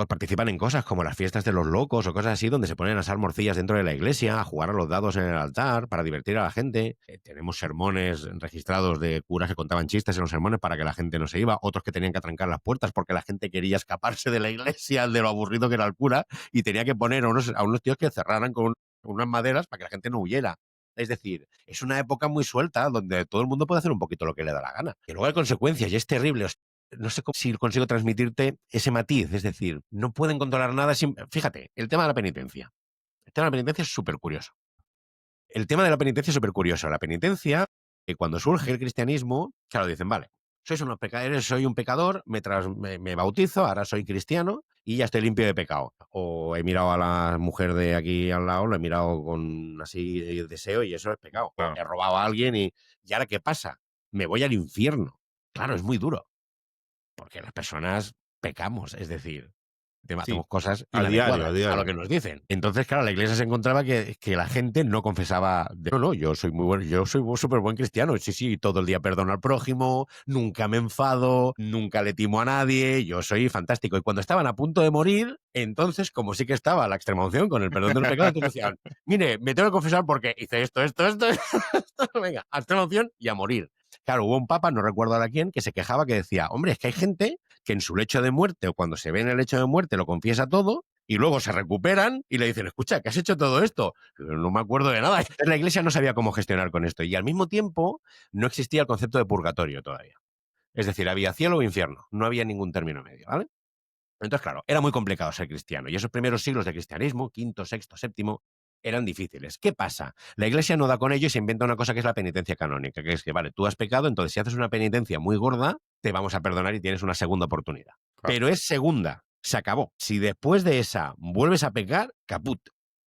participan en cosas como las fiestas de los locos o cosas así, donde se ponen a asar morcillas dentro de la iglesia, a jugar a los dados en el altar para divertir a la gente. Tenemos sermones registrados de curas que contaban chistes en los sermones para que la gente no se iba, otros que tenían que atrancar las puertas porque la gente quería escaparse de la iglesia, de lo aburrido que era el cura, y tenía que poner a unos tíos que cerraran con unas maderas para que la gente no huyera. Es decir, es una época muy suelta donde todo el mundo puede hacer un poquito lo que le da la gana. Y luego hay consecuencias y es terrible. No sé si consigo transmitirte ese matiz, es decir, no pueden controlar nada sin... Fíjate, el tema de la penitencia. El tema de la penitencia es súper curioso. El tema de la penitencia es súper curioso. La penitencia, que cuando surge el cristianismo, claro, dicen, vale, sois unos pecadores, soy un pecador, me bautizo, ahora soy cristiano y ya estoy limpio de pecado. O he mirado a la mujer de aquí al lado, lo he mirado con así deseo y eso es pecado. O Claro. he robado a alguien y ahora ¿qué pasa? Me voy al infierno. Claro, es muy duro. Porque las personas pecamos, es decir, Sí, hacemos cosas a diario, a inadecuadas a lo diario. que nos dicen. Entonces, claro, la iglesia se encontraba que la gente no confesaba, no, no, yo soy muy bueno, yo soy súper buen cristiano, sí, sí, todo el día perdono al prójimo, nunca me enfado, nunca le timo a nadie, yo soy fantástico. Y cuando estaban a punto de morir, entonces, como sí que estaba la extremaunción con el perdón de los pecados, entonces decían, mire, me tengo que confesar porque hice esto, venga, a extremaunción y a morir. Claro, hubo un papa, no recuerdo ahora quién, que se quejaba que decía, hombre, es que hay gente que en su lecho de muerte o cuando se ve en el lecho de muerte lo confiesa todo y luego se recuperan y le dicen, escucha, ¿qué has hecho todo esto? No me acuerdo de nada. Entonces, la iglesia no sabía cómo gestionar con esto y al mismo tiempo no existía el concepto de purgatorio todavía. Es decir, había cielo o infierno, no había ningún término medio, ¿vale? Entonces, claro, era muy complicado ser cristiano y esos primeros siglos de cristianismo, quinto, sexto, séptimo, eran difíciles. ¿Qué pasa? La iglesia no da con ello y se inventa una cosa que es la penitencia canónica, que es que, vale, tú has pecado, entonces si haces una penitencia muy gorda, te vamos a perdonar y tienes una segunda oportunidad. Claro. Pero es segunda, se acabó. Si después de esa vuelves a pecar, caput.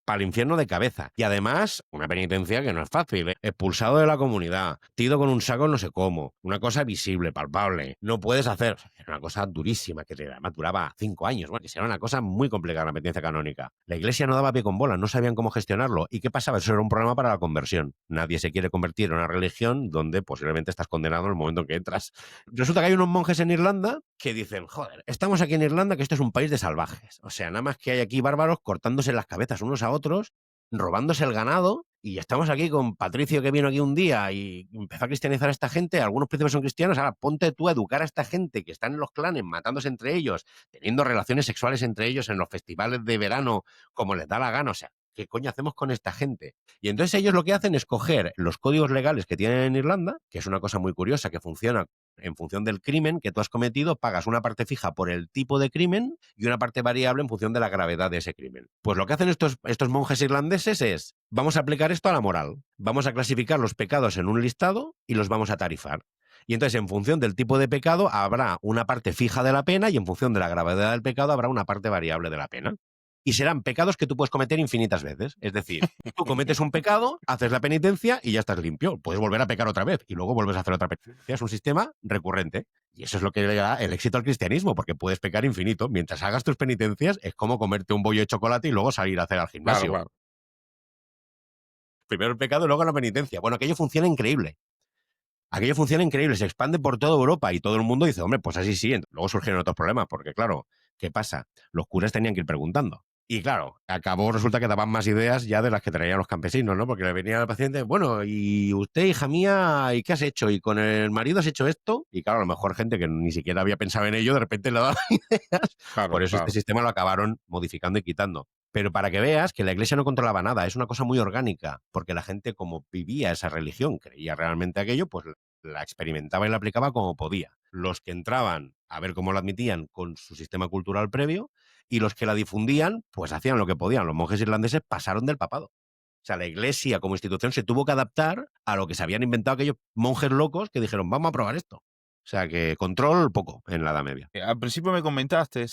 Para el infierno de cabeza. Y además, una penitencia que no es fácil, ¿eh? Expulsado de la comunidad, tido con un saco no sé cómo, una cosa visible, palpable. No puedes hacer. Era una cosa durísima, que además duraba 5 años. Bueno, que era una cosa muy complicada la penitencia canónica. La iglesia no daba pie con bola, no sabían cómo gestionarlo. ¿Y qué pasaba? Eso era un problema para la conversión. Nadie se quiere convertir en una religión donde posiblemente estás condenado en el momento en que entras. Resulta que hay unos monjes en Irlanda que dicen, joder, estamos aquí en Irlanda, que esto es un país de salvajes. O sea, nada más que hay aquí bárbaros cortándose las cabezas unos a otros, robándose el ganado, y estamos aquí con Patricio que vino aquí un día y empezó a cristianizar a esta gente, algunos príncipes son cristianos, ahora ponte tú a educar a esta gente que están en los clanes, matándose entre ellos, teniendo relaciones sexuales entre ellos en los festivales de verano, como les da la gana. O sea, ¿qué coño hacemos con esta gente? Y entonces ellos lo que hacen es coger los códigos legales que tienen en Irlanda, que es una cosa muy curiosa, que funciona en función del crimen que tú has cometido, pagas una parte fija por el tipo de crimen y una parte variable en función de la gravedad de ese crimen. Pues lo que hacen estos monjes irlandeses es, vamos a aplicar esto a la moral, vamos a clasificar los pecados en un listado y los vamos a tarifar. Y entonces, en función del tipo de pecado, habrá una parte fija de la pena y en función de la gravedad del pecado habrá una parte variable de la pena. Y serán pecados que tú puedes cometer infinitas veces. Es decir, tú cometes un pecado, haces la penitencia y ya estás limpio. Puedes volver a pecar otra vez y luego vuelves a hacer otra penitencia. Es un sistema recurrente. Y eso es lo que le da el éxito al cristianismo, porque puedes pecar infinito. Mientras hagas tus penitencias, es como comerte un bollo de chocolate y luego salir a hacer al gimnasio. Claro. Primero el pecado y luego la penitencia. Bueno, aquello funciona increíble. Aquello funciona increíble, se expande por toda Europa y todo el mundo dice, hombre, pues así sí. Luego surgieron otros problemas, porque claro, ¿qué pasa? Los curas tenían que ir preguntando. Y claro, acabó, resulta que daban más ideas ya de las que traían los campesinos, ¿no? Porque le venía al paciente, bueno, y usted, hija mía, ¿y qué has hecho? ¿Y con el marido has hecho esto? Y claro, a lo mejor gente que ni siquiera había pensado en ello, de repente le daba ideas. Por eso este sistema lo acabaron modificando y quitando. Pero para que veas que la iglesia no controlaba nada, es una cosa muy orgánica, porque la gente como vivía esa religión, creía realmente aquello, pues la experimentaba y la aplicaba como podía. Los que entraban a ver cómo la admitían con su sistema cultural previo y los que la difundían, pues hacían lo que podían. Los monjes irlandeses pasaron del papado. O sea, la iglesia como institución se tuvo que adaptar a lo que se habían inventado aquellos monjes locos que dijeron, vamos a probar esto. O sea, que control poco en la Edad Media. Al principio me comentaste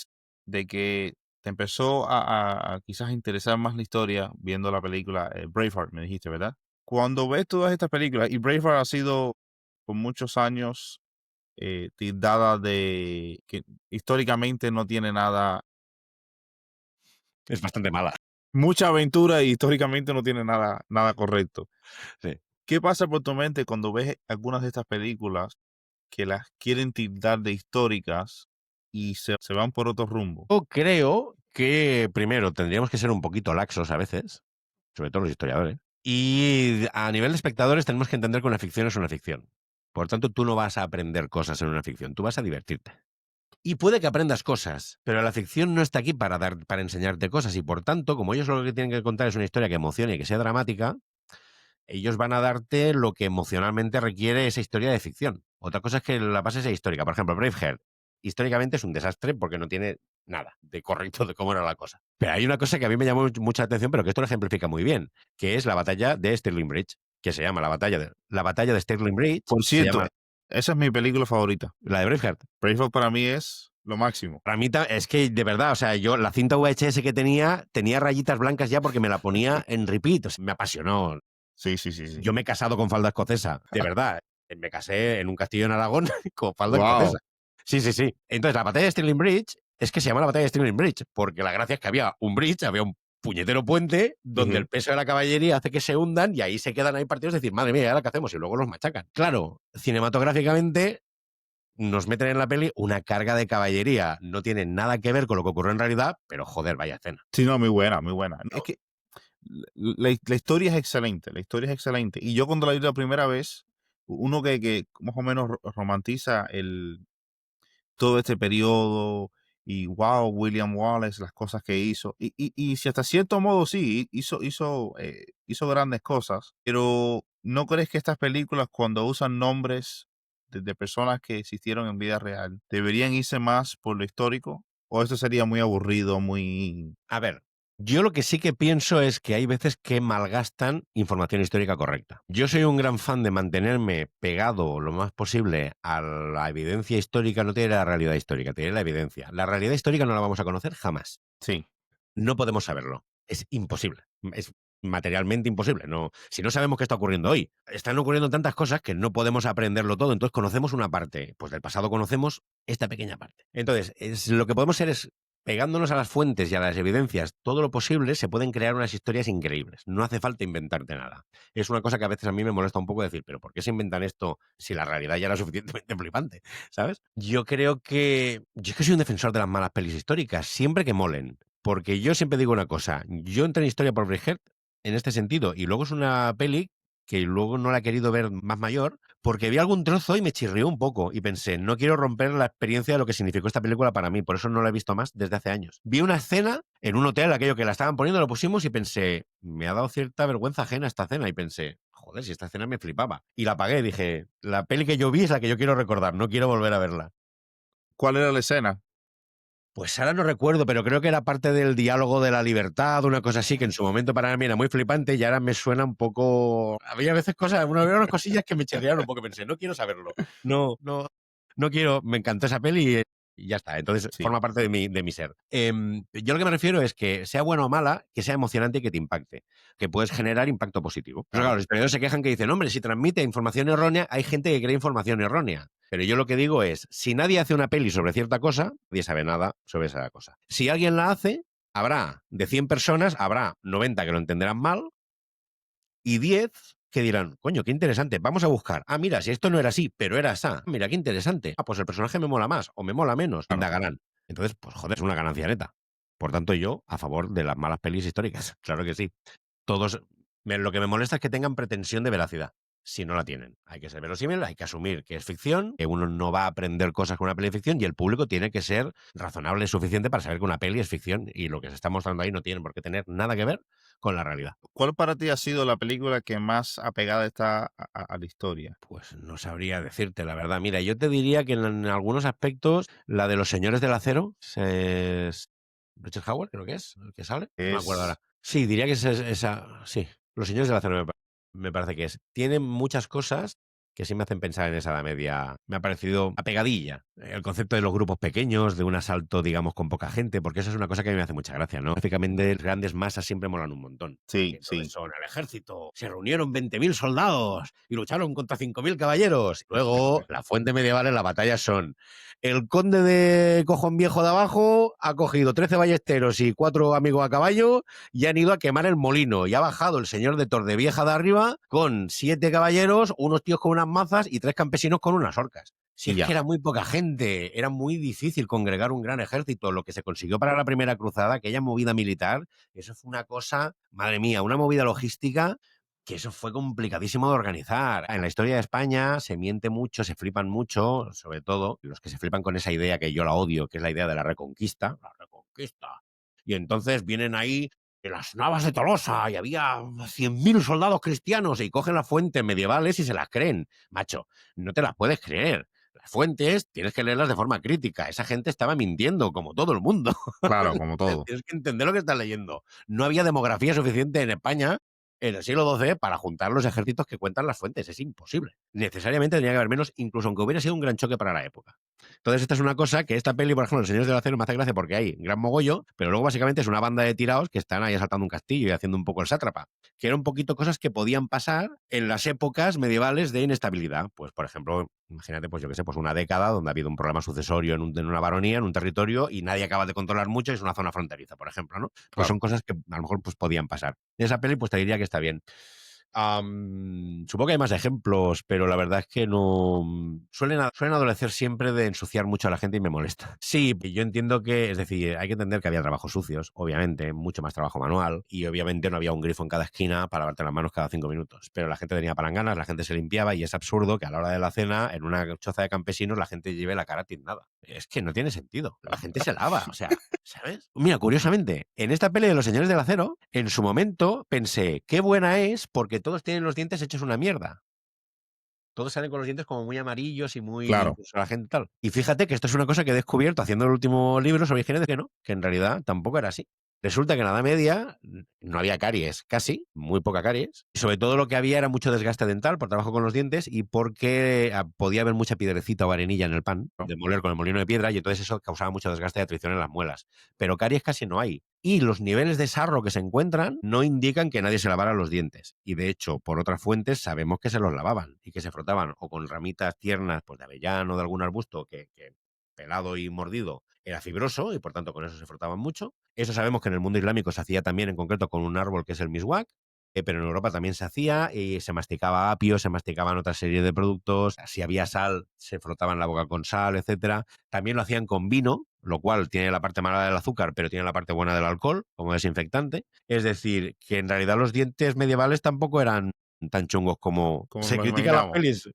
de que te empezó a quizás interesar más la historia viendo la película Braveheart, me dijiste, ¿verdad? Cuando ves todas estas películas, y Braveheart ha sido por muchos años tildada de que históricamente no tiene nada, Es bastante mala. mucha aventura y históricamente no tiene nada correcto. Sí. ¿Qué pasa por tu mente cuando ves algunas de estas películas que las quieren tildar de históricas y se van por otro rumbo? Yo creo que primero tendríamos que ser un poquito laxos a veces, sobre todo los historiadores, y a nivel de espectadores tenemos que entender que una ficción es una ficción. Por tanto, tú no vas a aprender cosas en una ficción, tú vas a divertirte. Y puede que aprendas cosas, pero la ficción no está aquí para enseñarte cosas, y por tanto, como ellos lo que tienen que contar es una historia que emocione y que sea dramática, ellos van a darte lo que emocionalmente requiere esa historia de ficción. Otra cosa es que la base sea histórica. Por ejemplo, Braveheart, históricamente es un desastre porque no tiene nada de correcto de cómo era la cosa. Pero hay una cosa que a mí me llamó mucha atención, pero que esto lo ejemplifica muy bien, que es la batalla de Stirling Bridge, que se llama la batalla de Stirling Bridge. Por Se cierto, llama esa es mi película favorita. la de Braveheart. Braveheart para mí es lo máximo. Para mí es que, de verdad, o sea, yo la cinta VHS que tenía rayitas blancas ya porque me la ponía en repeat. O sea, me apasionó. Sí. Yo me he casado con falda escocesa, de verdad. Me casé en un castillo en Aragón con falda Wow. escocesa. Sí. Entonces, la batalla de Stirling Bridge es que se llama la batalla de Stirling Bridge, porque la gracia es que había un bridge, había un puñetero puente donde el peso de la caballería hace que se hundan y ahí se quedan ahí partidos, decir, madre mía, ¿ahora qué hacemos? Y luego los machacan. Claro, cinematográficamente nos meten en la peli una carga de caballería. No tiene nada que ver con lo que ocurrió en realidad, pero joder, vaya escena. Sí, no, muy buena. Es que la historia es excelente, Y yo cuando la vi la primera vez, uno que más o menos romantiza todo este periodo y wow, William Wallace, las cosas que hizo. Y si hasta cierto modo sí, hizo grandes cosas, pero ¿no crees que estas películas cuando usan nombres de personas que existieron en vida real, deberían irse más por lo histórico? ¿O esto sería muy aburrido, muy... A ver, yo lo que sí que pienso es que hay veces que malgastan información histórica correcta. Yo soy un gran fan de mantenerme pegado lo más posible a la evidencia histórica, no tiene la realidad histórica, tiene la evidencia. La realidad histórica no la vamos a conocer jamás. Sí. No podemos saberlo. Es imposible. Es materialmente imposible. No, si no sabemos qué está ocurriendo hoy. Están ocurriendo tantas cosas que no podemos aprenderlo todo. Entonces conocemos una parte. Pues del pasado conocemos esta pequeña parte. Entonces, lo que podemos ser es pegándonos a las fuentes y a las evidencias todo lo posible, se pueden crear unas historias increíbles. No hace falta inventarte nada. Es una cosa que a veces a mí me molesta un poco decir, pero ¿por qué se inventan esto si la realidad ya era suficientemente flipante? ¿Sabes? Yo es que soy un defensor de las malas pelis históricas, siempre que molen. Porque yo siempre digo una cosa, yo entré en Historia por Bridget en este sentido, y luego es una peli que luego no la he querido ver más mayor, porque vi algún trozo y me chirrió un poco y pensé, no quiero romper la experiencia de lo que significó esta película para mí, por eso no la he visto más desde hace años. Vi una escena en un hotel, aquello que la estaban poniendo, lo pusimos y pensé, me ha dado cierta vergüenza ajena esta escena y pensé, joder, si esta escena me flipaba. Y la apagué, dije, la peli que yo vi es la que yo quiero recordar, no quiero volver a verla. ¿Cuál era la escena? Pues ahora no recuerdo, pero creo que era parte del diálogo de la libertad, una cosa así, que en su momento para mí era muy flipante y ahora me suena un poco... Había veces había unas cosillas que me chirriaron un poco, pensé, no quiero saberlo, no quiero, me encantó esa peli y ya está, entonces Sí. forma parte de mi ser. Yo lo que me refiero es que sea buena o mala, que sea emocionante y que te impacte, que puedes generar impacto positivo. Pero claro, los historiadores se quejan que dicen, hombre, si transmite información errónea, hay gente que cree información errónea. Pero yo lo que digo es, si nadie hace una peli sobre cierta cosa, nadie sabe nada sobre esa cosa. Si alguien la hace, habrá, de 100 personas, habrá 90 que lo entenderán mal y 10 que dirán, coño, qué interesante, vamos a buscar. Ah, mira, si esto no era así, pero era así. Mira, qué interesante. Ah, pues el personaje me mola más o me mola menos. Claro. Indagarán. Entonces, pues joder, es una ganancia neta. Por tanto, yo a favor de las malas pelis históricas. Claro que sí. Todos, lo que me molesta es que tengan pretensión de veracidad. Si no la tienen, hay que ser verosímil, hay que asumir que es ficción, que uno no va a aprender cosas con una peli de ficción y el público tiene que ser razonable y suficiente para saber que una peli es ficción y lo que se está mostrando ahí no tiene por qué tener nada que ver con la realidad. ¿Cuál para ti ha sido la película que más apegada está a la historia? Pues no sabría decirte la verdad. Mira, yo te diría que en algunos aspectos la de los señores del acero es Richard Howard, creo que es el que sale. No me acuerdo ahora. Es Sí, diría que es esa. Sí, los señores del acero me parece que es. Tiene muchas cosas que sí me hacen pensar en esa Edad Media. Me ha parecido apegadilla. El concepto de los grupos pequeños, de un asalto, digamos, con poca gente, porque eso es una cosa que a mí me hace mucha gracia, ¿no? Gráficamente, grandes masas siempre molan un montón. sí, Que entonces sí. son el ejército, se reunieron 20.000 soldados y lucharon contra 5.000 caballeros. Luego, la fuente medieval en las batallas son el conde de Cojón Viejo de abajo ha cogido 13 ballesteros y 4 amigos a caballo y han ido a quemar el molino. Y ha bajado el señor de Tordevieja de arriba con 7 caballeros, unos tíos con unas mazas y 3 campesinos con unas orcas. Si Y es ya. que era muy poca gente, era muy difícil congregar un gran ejército. Lo que se consiguió para la primera cruzada, aquella movida militar, eso fue una cosa, madre mía, una movida logística que eso fue complicadísimo de organizar. En la historia de España se miente mucho, se flipan mucho, sobre todo los que se flipan con esa idea que yo la odio, que es la idea de la reconquista. La reconquista. Y entonces vienen ahí en las Navas de Tolosa y había 100.000 soldados cristianos y cogen las fuentes medievales y se las creen. Macho, no te las puedes creer. Las fuentes tienes que leerlas de forma crítica. Esa gente estaba mintiendo, como todo el mundo. Claro, como todo. Tienes que entender lo que estás leyendo. No había demografía suficiente en España en el siglo XII para juntar los ejércitos que cuentan las fuentes. Es imposible. Necesariamente tenía que haber menos, incluso aunque hubiera sido un gran choque para la época. Entonces, esta es una cosa que esta peli, por ejemplo, Los Señores del Acero me hace gracia porque hay gran mogollo, pero luego básicamente es una banda de tiraos que están ahí asaltando un castillo y haciendo un poco el sátrapa. Que era un poquito cosas que podían pasar en las épocas medievales de inestabilidad. Pues, por ejemplo, imagínate, pues yo qué sé, pues una década donde ha habido un problema sucesorio en una baronía, en un territorio, y nadie acaba de controlar mucho, y es una zona fronteriza, por ejemplo, ¿no? Pues Claro. son cosas que a lo mejor pues, podían pasar. Esa peli, pues te diría que está bien. Supongo que hay más ejemplos, pero la verdad es que no... Suelen adolecer siempre de ensuciar mucho a la gente y me molesta. Sí, yo entiendo que, es decir, hay que entender que había trabajos sucios, obviamente, mucho más trabajo manual, y obviamente no había un grifo en cada esquina para lavarte las manos cada 5 minutos, pero la gente tenía palanganas, la gente se limpiaba y es absurdo que a la hora de la cena, en una choza de campesinos, la gente lleve la cara tiznada. Es que no tiene sentido. La gente se lava, o sea, ¿sabes? Mira, curiosamente, en esta peli de Los Señores del Acero, en su momento pensé, qué buena es porque todos tienen los dientes hechos una mierda. Todos salen con los dientes como muy amarillos y muy... Claro. incluso la gente tal. Y fíjate que esto es una cosa que he descubierto haciendo el último libro sobre higiene, de que no, que en realidad tampoco era así. Resulta que en la Edad Media no había caries, casi, muy poca caries. Y sobre todo lo que había era mucho desgaste dental por trabajo con los dientes y porque podía haber mucha piedrecita o arenilla en el pan, de moler con el molino de piedra, y entonces eso causaba mucho desgaste y atrición en las muelas. Pero caries casi no hay. Y los niveles de sarro que se encuentran no indican que nadie se lavara los dientes. Y de hecho, por otras fuentes sabemos que se los lavaban y que se frotaban o con ramitas tiernas pues, de avellano o de algún arbusto que pelado y mordido era fibroso y por tanto con eso se frotaban mucho. Eso sabemos que en el mundo islámico se hacía también en concreto con un árbol que es el miswak, pero en Europa también se hacía y se masticaba apio, se masticaban otra serie de productos. Si había sal, se frotaban la boca con sal, etcétera. También lo hacían con vino, lo cual tiene la parte mala del azúcar, pero tiene la parte buena del alcohol como desinfectante. Es decir, que en realidad los dientes medievales tampoco eran tan chungos como Como se lo critica en las imaginamos. pelis,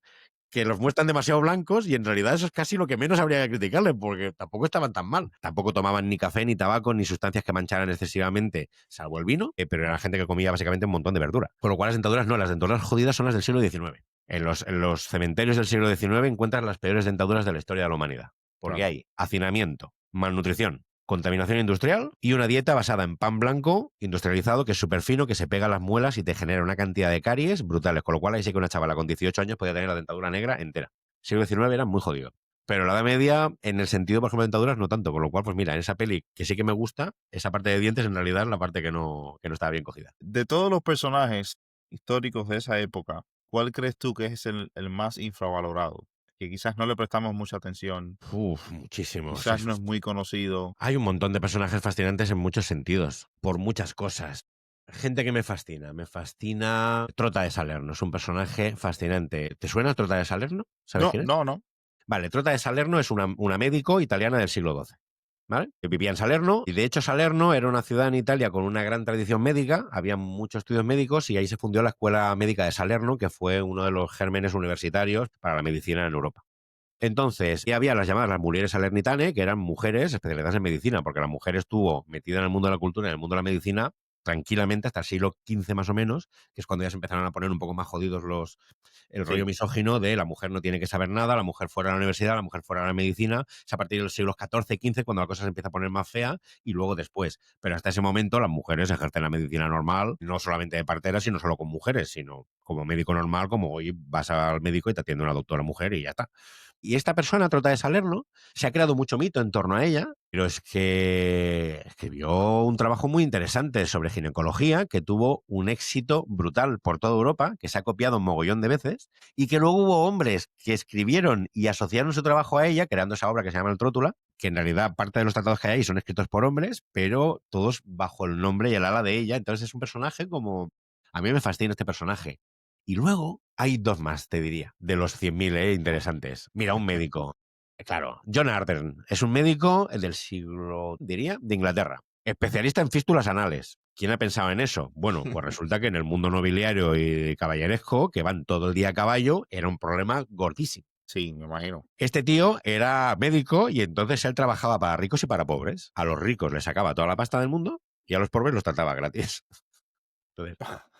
que los muestran demasiado blancos y en realidad eso es casi lo que menos habría que criticarle, porque tampoco estaban tan mal. Tampoco tomaban ni café, ni tabaco, ni sustancias que mancharan excesivamente, salvo el vino, pero era gente que comía básicamente un montón de verdura. Con lo cual las dentaduras no, las dentaduras jodidas son las del siglo XIX. En los cementerios del siglo XIX encuentras las peores dentaduras de la historia de la humanidad, porque Claro. hay hacinamiento, malnutrición, contaminación industrial y una dieta basada en pan blanco industrializado que es súper fino, que se pega a las muelas y te genera una cantidad de caries brutales. Con lo cual ahí sí que una chavala con 18 años podía tener la dentadura negra entera. Siglo XIX era muy jodido. Pero la Edad Media, en el sentido, por ejemplo, de dentaduras, no tanto. Con lo cual, pues mira, en esa peli que sí que me gusta, esa parte de dientes en realidad es la parte que no estaba bien cogida. De todos los personajes históricos de esa época, ¿cuál crees tú que es el más infravalorado? Que quizás no le prestamos mucha atención, Muchísimos. quizás no es muy conocido. Hay un montón de personajes fascinantes en muchos sentidos, por muchas cosas. Gente que me fascina. Me fascina Trota de Salerno. Es un personaje fascinante. ¿Te suena Trota de Salerno? ¿Sabes No, quién es? no, no. Vale, Trota de Salerno es una médico italiana del siglo XII. ¿Vale? Que vivía en Salerno, y de hecho Salerno era una ciudad en Italia con una gran tradición médica, había muchos estudios médicos y ahí se fundó la Escuela Médica de Salerno, que fue uno de los gérmenes universitarios para la medicina en Europa. Entonces, y había las llamadas las mulieres salernitane, que eran mujeres especializadas en medicina, porque la mujer estuvo metida en el mundo de la cultura, en el mundo de la medicina, tranquilamente hasta el siglo XV más o menos, que es cuando ya se empezaron a poner un poco más jodidos el rollo Sí, misógino de la mujer no tiene que saber nada, la mujer fuera a la universidad, la mujer fuera a la medicina. Es a partir de los siglos XIV, XV, cuando la cosa se empieza a poner más fea, y luego después. Pero hasta ese momento las mujeres ejercen la medicina normal, no solamente de partera, sino solo con mujeres, sino como médico normal, como hoy vas al médico y te atiende una doctora mujer y ya está. Y esta persona, Trota de Salerno, se ha creado mucho mito en torno a ella, pero es que escribió un trabajo muy interesante sobre ginecología que tuvo un éxito brutal por toda Europa, que se ha copiado un mogollón de veces, y que luego hubo hombres que escribieron y asociaron su trabajo a ella, creando esa obra que se llama El Trótula, que en realidad parte de los tratados que hay ahí son escritos por hombres, pero todos bajo el nombre y el ala de ella. Entonces es un personaje como... A mí me fascina este personaje. Y luego hay dos más, te diría, de los 100.000 interesantes. Mira, un médico. Claro, John Ardern es un médico del siglo, diría, de Inglaterra. Especialista en fístulas anales. ¿Quién ha pensado en eso? Bueno, pues resulta que en el mundo nobiliario y caballeresco, que van todo el día a caballo, era un problema gordísimo. sí, me imagino. Este tío era médico y entonces él trabajaba para ricos y para pobres. A los ricos les sacaba toda la pasta del mundo y a los pobres los trataba gratis. Entonces,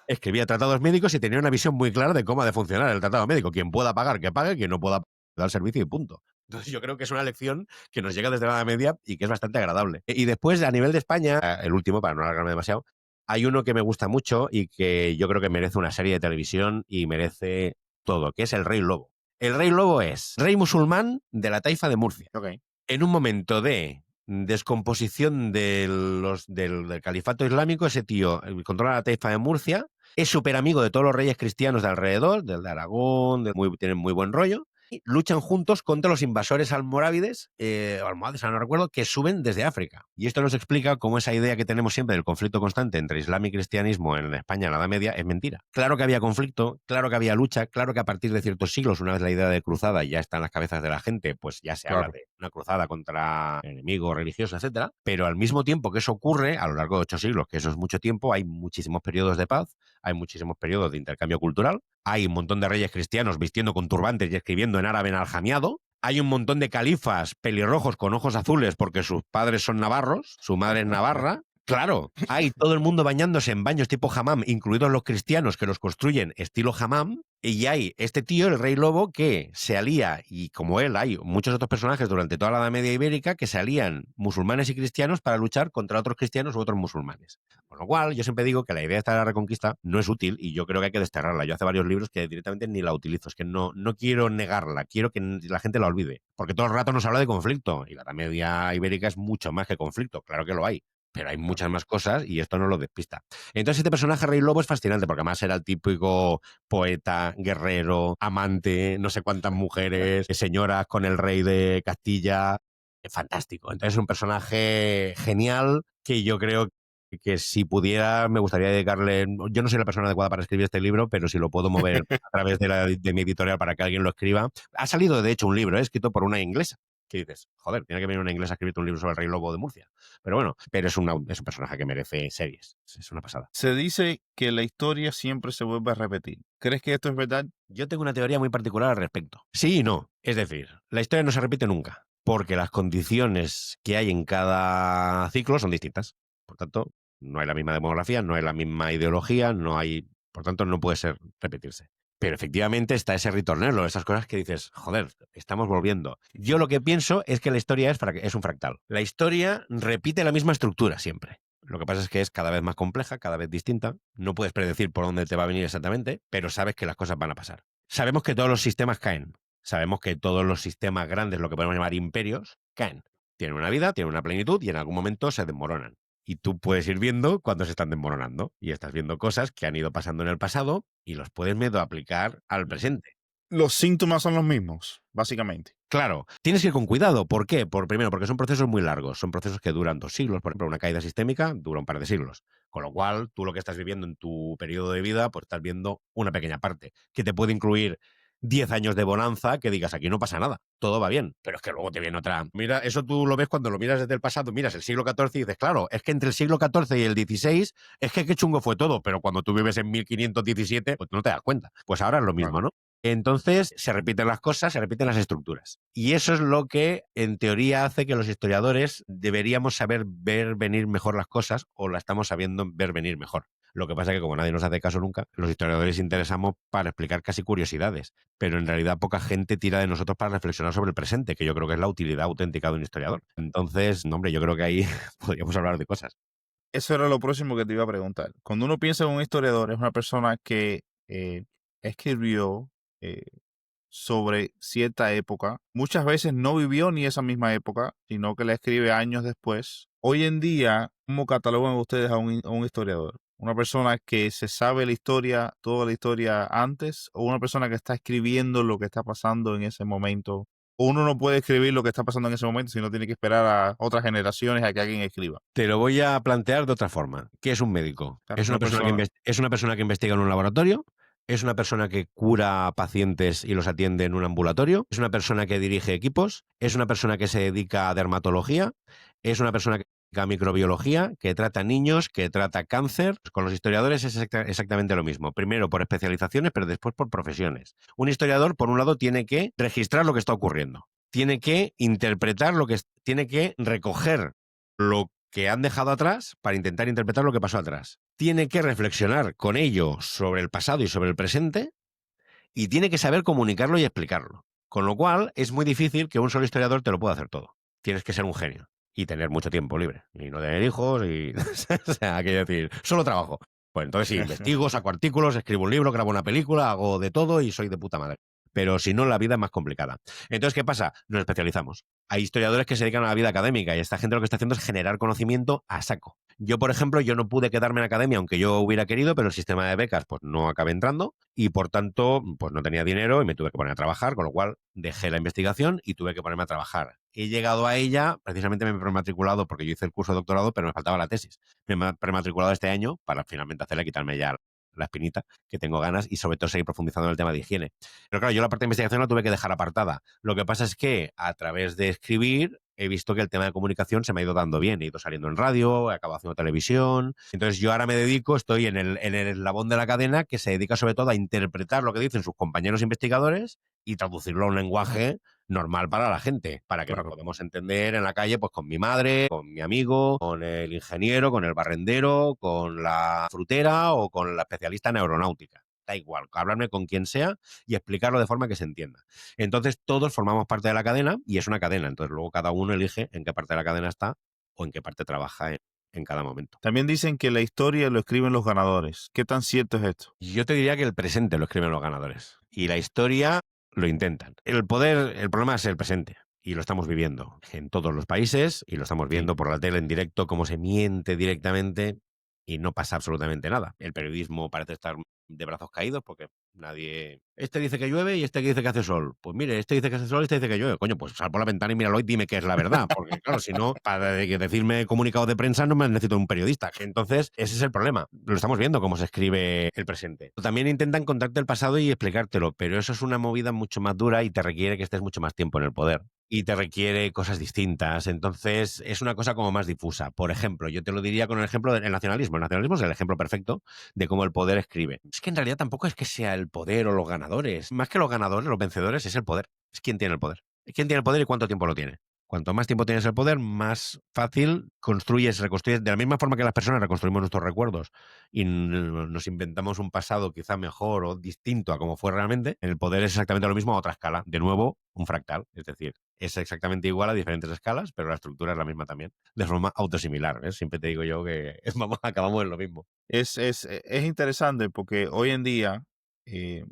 escribía tratados médicos y tenía una visión muy clara de cómo ha de funcionar el tratado médico. Quien pueda pagar, que pague, quien no pueda dar servicio y punto. Entonces yo creo que es una lección que nos llega desde la Edad Media y que es bastante agradable. Y después, a nivel de España, el último, para no alargarme demasiado, hay uno que me gusta mucho y que yo creo que merece una serie de televisión y merece todo, que es el Rey Lobo. El Rey Lobo es rey musulmán de la Taifa de Murcia. Ok. En un momento de descomposición del califato islámico, ese tío controla la Taifa de Murcia, es súper amigo de todos los reyes cristianos de alrededor, del de Aragón, tienen muy buen rollo, y luchan juntos contra los invasores almorávides, o almohades, no recuerdo, que suben desde África. Y esto nos explica cómo esa idea que tenemos siempre del conflicto constante entre Islam y cristianismo en España en la Edad Media es mentira. Claro que había conflicto, claro que había lucha, claro que a partir de ciertos siglos, una vez la idea de cruzada ya está en las cabezas de la gente, pues ya se habla Claro. de una cruzada contra enemigos religiosos, etcétera. Pero al mismo tiempo que eso ocurre, a lo largo de 8 siglos, que eso es mucho tiempo, hay muchísimos periodos de paz, hay muchísimos periodos de intercambio cultural, hay un montón de reyes cristianos vistiendo con turbantes y escribiendo en árabe aljamiado, hay un montón de califas pelirrojos con ojos azules porque sus padres son navarros, su madre es navarra. Claro, hay todo el mundo bañándose en baños tipo hammam, incluidos los cristianos que los construyen estilo hammam, y hay este tío, el Rey Lobo, que se alía, y como él hay muchos otros personajes durante toda la Edad Media ibérica que se alían musulmanes y cristianos para luchar contra otros cristianos u otros musulmanes. Con lo cual, yo siempre digo que la idea esta de la reconquista no es útil y yo creo que hay que desterrarla. Yo hace varios libros que directamente ni la utilizo, es que no quiero negarla, quiero que la gente la olvide, porque todo el rato nos habla de conflicto, y la Edad Media ibérica es mucho más que conflicto, claro que lo hay. Pero hay muchas más cosas y esto no lo despista. Entonces este personaje, Rey Lobo, es fascinante porque además era el típico poeta, guerrero, amante, no sé cuántas mujeres, señoras con el rey de Castilla. fantástico. Entonces es un personaje genial que yo creo que si pudiera me gustaría dedicarle, yo no soy la persona adecuada para escribir este libro, pero si lo puedo mover a través de mi editorial para que alguien lo escriba. Ha salido de hecho un libro, escrito por una inglesa, que dices, joder, tiene que venir una inglesa a escribirte un libro sobre el Rey Lobo de Murcia. Pero bueno, pero es un personaje que merece series, es una pasada. Se dice que la historia siempre se vuelve a repetir. ¿Crees que esto es verdad? Yo tengo una teoría muy particular al respecto. Sí y no. Es decir, la historia no se repite nunca, porque las condiciones que hay en cada ciclo son distintas. Por tanto, no hay la misma demografía, no hay la misma ideología, no hay... Por tanto, no puede ser repetirse. Pero efectivamente está ese ritornelo, esas cosas que dices, joder, estamos volviendo. Yo lo que pienso es que la historia es un fractal. La historia repite la misma estructura siempre. Lo que pasa es que es cada vez más compleja, cada vez distinta. No puedes predecir por dónde te va a venir exactamente, pero sabes que las cosas van a pasar. Sabemos que todos los sistemas caen. Sabemos que todos los sistemas grandes, lo que podemos llamar imperios, caen. Tienen una vida, tienen una plenitud y en algún momento se desmoronan. Y tú puedes ir viendo cuando se están desmoronando. Y estás viendo cosas que han ido pasando en el pasado y los puedes medio aplicar al presente. Los síntomas son los mismos, básicamente. Claro, tienes que ir con cuidado. ¿Por qué? Primero, porque son procesos muy largos. Son procesos que duran 2 siglos. Por ejemplo, una caída sistémica dura un par de siglos. Con lo cual, tú lo que estás viviendo en tu periodo de vida, pues estás viendo una pequeña parte, que te puede incluir 10 años de bonanza, que digas, aquí no pasa nada, todo va bien. Pero es que luego te viene otra. Mira, eso tú lo ves cuando lo miras desde el pasado, miras el siglo XIV y dices, claro, es que entre el siglo XIV y el XVI, es que qué chungo fue todo, pero cuando tú vives en 1517, pues no te das cuenta. Pues ahora es lo mismo, ¿no? Entonces se repiten las cosas, se repiten las estructuras. Y eso es lo que, en teoría, hace que los historiadores deberíamos saber ver venir mejor las cosas o la estamos sabiendo ver venir mejor. Lo que pasa es que como nadie nos hace caso nunca, los historiadores interesamos para explicar casi curiosidades, pero en realidad poca gente tira de nosotros para reflexionar sobre el presente, que yo creo que es la utilidad auténtica de un historiador. Entonces, no, hombre, yo creo que ahí podríamos hablar de cosas. Eso era lo próximo que te iba a preguntar. Cuando uno piensa en un historiador, es una persona que escribió sobre cierta época. Muchas veces no vivió ni esa misma época, sino que la escribe años después. Hoy en día, ¿cómo catalogan ustedes a un historiador? ¿Una persona que se sabe la historia, toda la historia antes, o una persona que está escribiendo lo que está pasando en ese momento? O uno no puede escribir lo que está pasando en ese momento, sino tiene que esperar a otras generaciones a que alguien escriba. Te lo voy a plantear de otra forma. ¿Qué es un médico? Claro, Es una una persona que persona. es una persona que investiga en un laboratorio, es una persona que cura pacientes y los atiende en un ambulatorio, es una persona que dirige equipos, es una persona que se dedica a dermatología, es una persona que se dedica a microbiología, que trata niños, que trata cáncer. Con los historiadores es exactamente lo mismo. Primero por especializaciones, pero después por profesiones. Un historiador, por un lado, tiene que registrar lo que está ocurriendo. Tiene que interpretar tiene que recoger lo que han dejado atrás para intentar interpretar lo que pasó atrás. Tiene que reflexionar con ello sobre el pasado y sobre el presente y tiene que saber comunicarlo y explicarlo. Con lo cual es muy difícil que un solo historiador te lo pueda hacer todo. Tienes que ser un genio y tener mucho tiempo libre y no tener hijos y o sea, quiero decir, solo trabajo. Pues entonces sí, investigo, saco artículos, escribo un libro, grabo una película, hago de todo y soy de puta madre. Pero si no, la vida es más complicada. Entonces, ¿qué pasa? Nos especializamos. Hay historiadores que se dedican a la vida académica y esta gente lo que está haciendo es generar conocimiento a saco. Yo, por ejemplo, yo no pude quedarme en academia aunque yo hubiera querido, pero el sistema de becas pues no acabé entrando y por tanto pues no tenía dinero y me tuve que poner a trabajar, con lo cual dejé la investigación y tuve que ponerme a trabajar. He llegado a ella, precisamente me he prematriculado porque yo hice el curso de doctorado, pero me faltaba la tesis. Me he prematriculado este año para finalmente hacerla y quitarme ya la espinita, que tengo ganas, y sobre todo seguir profundizando en el tema de higiene. Pero claro, yo la parte de investigación la tuve que dejar apartada. Lo que pasa es que a través de escribir he visto que el tema de comunicación se me ha ido dando bien. He ido saliendo en radio, he acabado haciendo televisión. Entonces yo ahora me dedico, estoy en el eslabón de la cadena que se dedica sobre todo a interpretar lo que dicen sus compañeros investigadores y traducirlo a un lenguaje normal para la gente, para que lo podamos entender en la calle, pues con mi madre, con mi amigo, con el ingeniero, con el barrendero, con la frutera o con la especialista en aeronáutica. Da igual, hablarme con quien sea y explicarlo de forma que se entienda. Entonces todos formamos parte de la cadena y es una cadena. Entonces luego cada uno elige en qué parte de la cadena está o en qué parte trabaja en cada momento. También dicen que la historia lo escriben los ganadores. ¿Qué tan cierto es esto? Yo te diría que el presente lo escriben los ganadores y la historia lo intentan. El problema es el presente y lo estamos viviendo en todos los países y lo estamos viendo por la tele en directo, cómo se miente directamente y no pasa absolutamente nada. El periodismo parece estar de brazos caídos porque nadie... Este dice que llueve y este que dice que hace sol. Pues mire, este dice que hace sol y este dice que llueve. Coño, pues sal por la ventana y míralo y dime qué es la verdad. Porque claro, si no, para decirme comunicados de prensa no me necesito un periodista. Entonces, ese es el problema. Lo estamos viendo cómo se escribe el presente. También intentan contarte el pasado y explicártelo, pero eso es una movida mucho más dura y te requiere que estés mucho más tiempo en el poder y te requiere cosas distintas. Entonces, es una cosa como más difusa. Por ejemplo, yo te lo diría con el ejemplo del nacionalismo. El nacionalismo es el ejemplo perfecto de cómo el poder escribe. Es que en realidad tampoco es que sea el poder o los ganadores. Más que los ganadores, los vencedores, es el poder. Es quién tiene el poder. Es quién tiene el poder y cuánto tiempo lo tiene. Cuanto más tiempo tienes el poder, más fácil construyes, reconstruyes. De la misma forma que las personas reconstruimos nuestros recuerdos y nos inventamos un pasado quizá mejor o distinto a como fue realmente, en el poder es exactamente lo mismo a otra escala. De nuevo, un fractal. Es decir, es exactamente igual a diferentes escalas, pero la estructura es la misma también, de forma autosimilar. ¿Ves? Siempre te digo yo que vamos, acabamos en lo mismo. Es interesante porque hoy en día eh,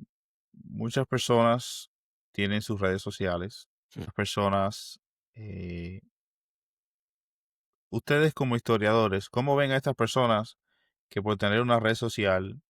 muchas personas tienen sus redes sociales. Muchas personas, eh, ustedes como historiadores, ¿cómo ven a estas personas que por tener una red social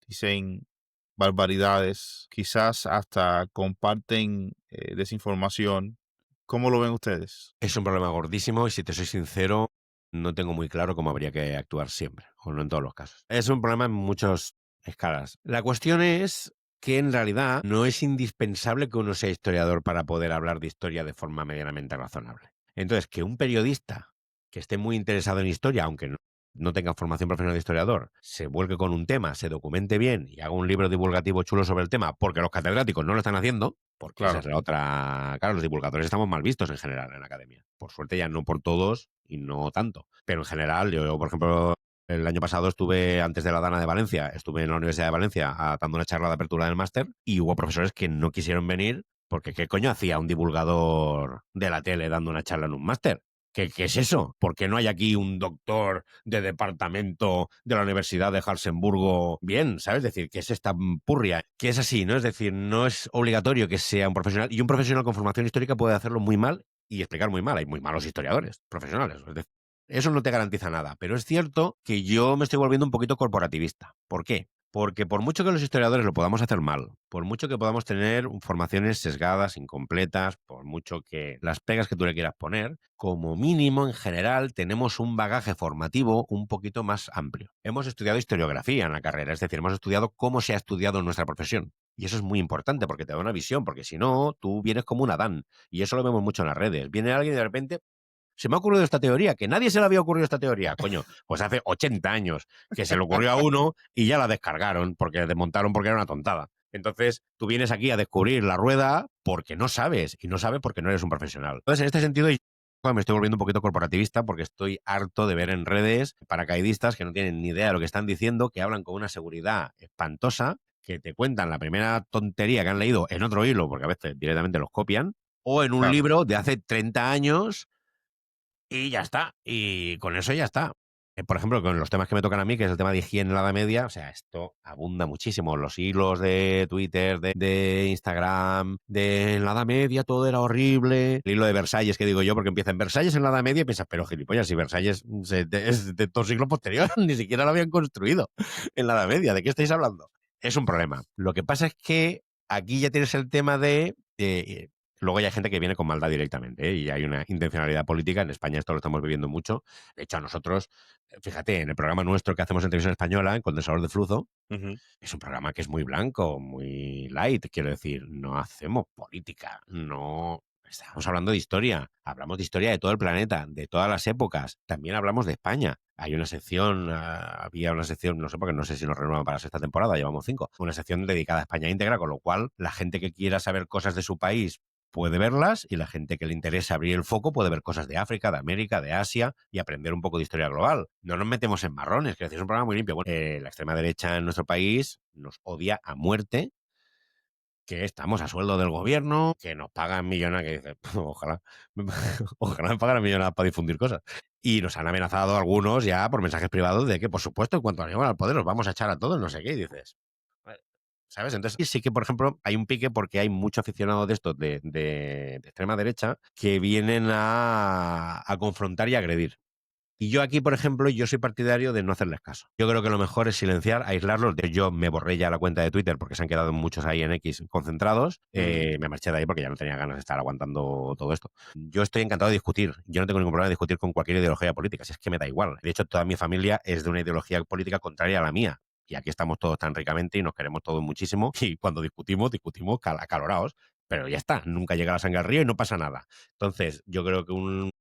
dicen barbaridades, quizás hasta comparten desinformación? ¿Cómo lo ven ustedes? Es un problema gordísimo y si te soy sincero, no tengo muy claro cómo habría que actuar siempre, o no en todos los casos. Es un problema en muchas escalas. La cuestión es que en realidad no es indispensable que uno sea historiador para poder hablar de historia de forma medianamente razonable. Entonces, que un periodista que esté muy interesado en historia, aunque no tenga formación profesional de historiador, se vuelque con un tema, se documente bien y haga un libro divulgativo chulo sobre el tema, porque los catedráticos no lo están haciendo, porque esa Claro, es la otra... Claro, los divulgadores estamos mal vistos en general en la academia. Por suerte ya no por todos y no tanto. Pero en general, yo por ejemplo, el año pasado estuve, antes de la Dana de Valencia, estuve en la Universidad de Valencia dando una charla de apertura del máster y hubo profesores que no quisieron venir porque ¿qué coño hacía un divulgador de la tele dando una charla en un máster? ¿Qué es eso? ¿Por qué no hay aquí un doctor de departamento de la Universidad de Harsenburgo bien? ¿Sabes? Es decir, ¿qué es esta purria? Que es así, ¿no? Es decir, no es obligatorio que sea un profesional. Y un profesional con formación histórica puede hacerlo muy mal y explicar muy mal. Hay muy malos historiadores profesionales. Es decir, eso no te garantiza nada. Pero es cierto que yo me estoy volviendo un poquito corporativista. ¿Por qué? Porque por mucho que los historiadores lo podamos hacer mal, por mucho que podamos tener formaciones sesgadas, incompletas, por mucho que las pegas que tú le quieras poner, como mínimo en general tenemos un bagaje formativo un poquito más amplio. Hemos estudiado historiografía en la carrera, es decir, hemos estudiado cómo se ha estudiado en nuestra profesión. Y eso es muy importante porque te da una visión, porque si no, tú vienes como un Adán. Y eso lo vemos mucho en las redes. Viene alguien y de repente se me ha ocurrido esta teoría, que nadie se le había ocurrido esta teoría. Coño, pues hace 80 años que se le ocurrió a uno y ya la descargaron, porque desmontaron porque era una tontada. Entonces, tú vienes aquí a descubrir la rueda porque no sabes, y no sabes porque no eres un profesional. Entonces, en este sentido, yo me estoy volviendo un poquito corporativista porque estoy harto de ver en redes paracaidistas que no tienen ni idea de lo que están diciendo, que hablan con una seguridad espantosa, que te cuentan la primera tontería que han leído en otro hilo, porque a veces directamente los copian, o en un claro. libro de hace 30 años y ya está. Y con eso ya está. Por ejemplo, con los temas que me tocan a mí, que es el tema de higiene en la Edad Media, o sea, esto abunda muchísimo. Los hilos de Twitter, de Instagram, de en la Edad Media todo era horrible. El hilo de Versalles, que digo yo, porque empieza en Versalles en la Edad Media y piensas, pero gilipollas, si Versalles es de todo siglo posterior, ni siquiera lo habían construido en la Edad Media. ¿De qué estáis hablando? Es un problema. Lo que pasa es que aquí ya tienes el tema de luego ya hay gente que viene con maldad directamente, ¿eh? Y hay una intencionalidad política. En España esto lo estamos viviendo mucho. De hecho, a nosotros, fíjate, en el programa nuestro que hacemos en televisión española, en Condensador de Flujo, Ujú. es un programa que es muy blanco, muy light, quiero decir. No hacemos política, no... Estamos hablando de historia, hablamos de historia de todo el planeta, de todas las épocas. También hablamos de España. Hay una sección, había una sección, no sé porque no sé si nos renuevan para la sexta temporada, llevamos 5, una sección dedicada a España íntegra, con lo cual la gente que quiera saber cosas de su país puede verlas y la gente que le interesa abrir el foco puede ver cosas de África, de América, de Asia y aprender un poco de historia global. No nos metemos en marrones, que es un programa muy limpio. Bueno, la extrema derecha en nuestro país nos odia a muerte, que estamos a sueldo del gobierno, que nos pagan millonadas, que dice, ojalá, ojalá me pagaran millonadas para difundir cosas. Y nos han amenazado algunos ya por mensajes privados de que, por supuesto, en cuanto arriban al poder, los vamos a echar a todos, no sé qué, y dices, ¿sabes? Entonces sí que, por ejemplo, hay un pique porque hay mucho aficionado de estos de extrema derecha que vienen a confrontar y agredir. Y yo aquí, por ejemplo, yo soy partidario de no hacerles caso. Yo creo que lo mejor es silenciar, aislarlos. Yo me borré ya la cuenta de Twitter porque se han quedado muchos ahí en X concentrados. Me marché de ahí porque ya no tenía ganas de estar aguantando todo esto. Yo estoy encantado de discutir. Yo no tengo ningún problema de discutir con cualquier ideología política. Si es que me da igual. De hecho, toda mi familia es de una ideología política contraria a la mía. Y aquí estamos todos tan ricamente y nos queremos todos muchísimo. Y cuando discutimos, acalorados. Pero ya está, nunca llega la sangre al río y no pasa nada. Entonces, yo creo que una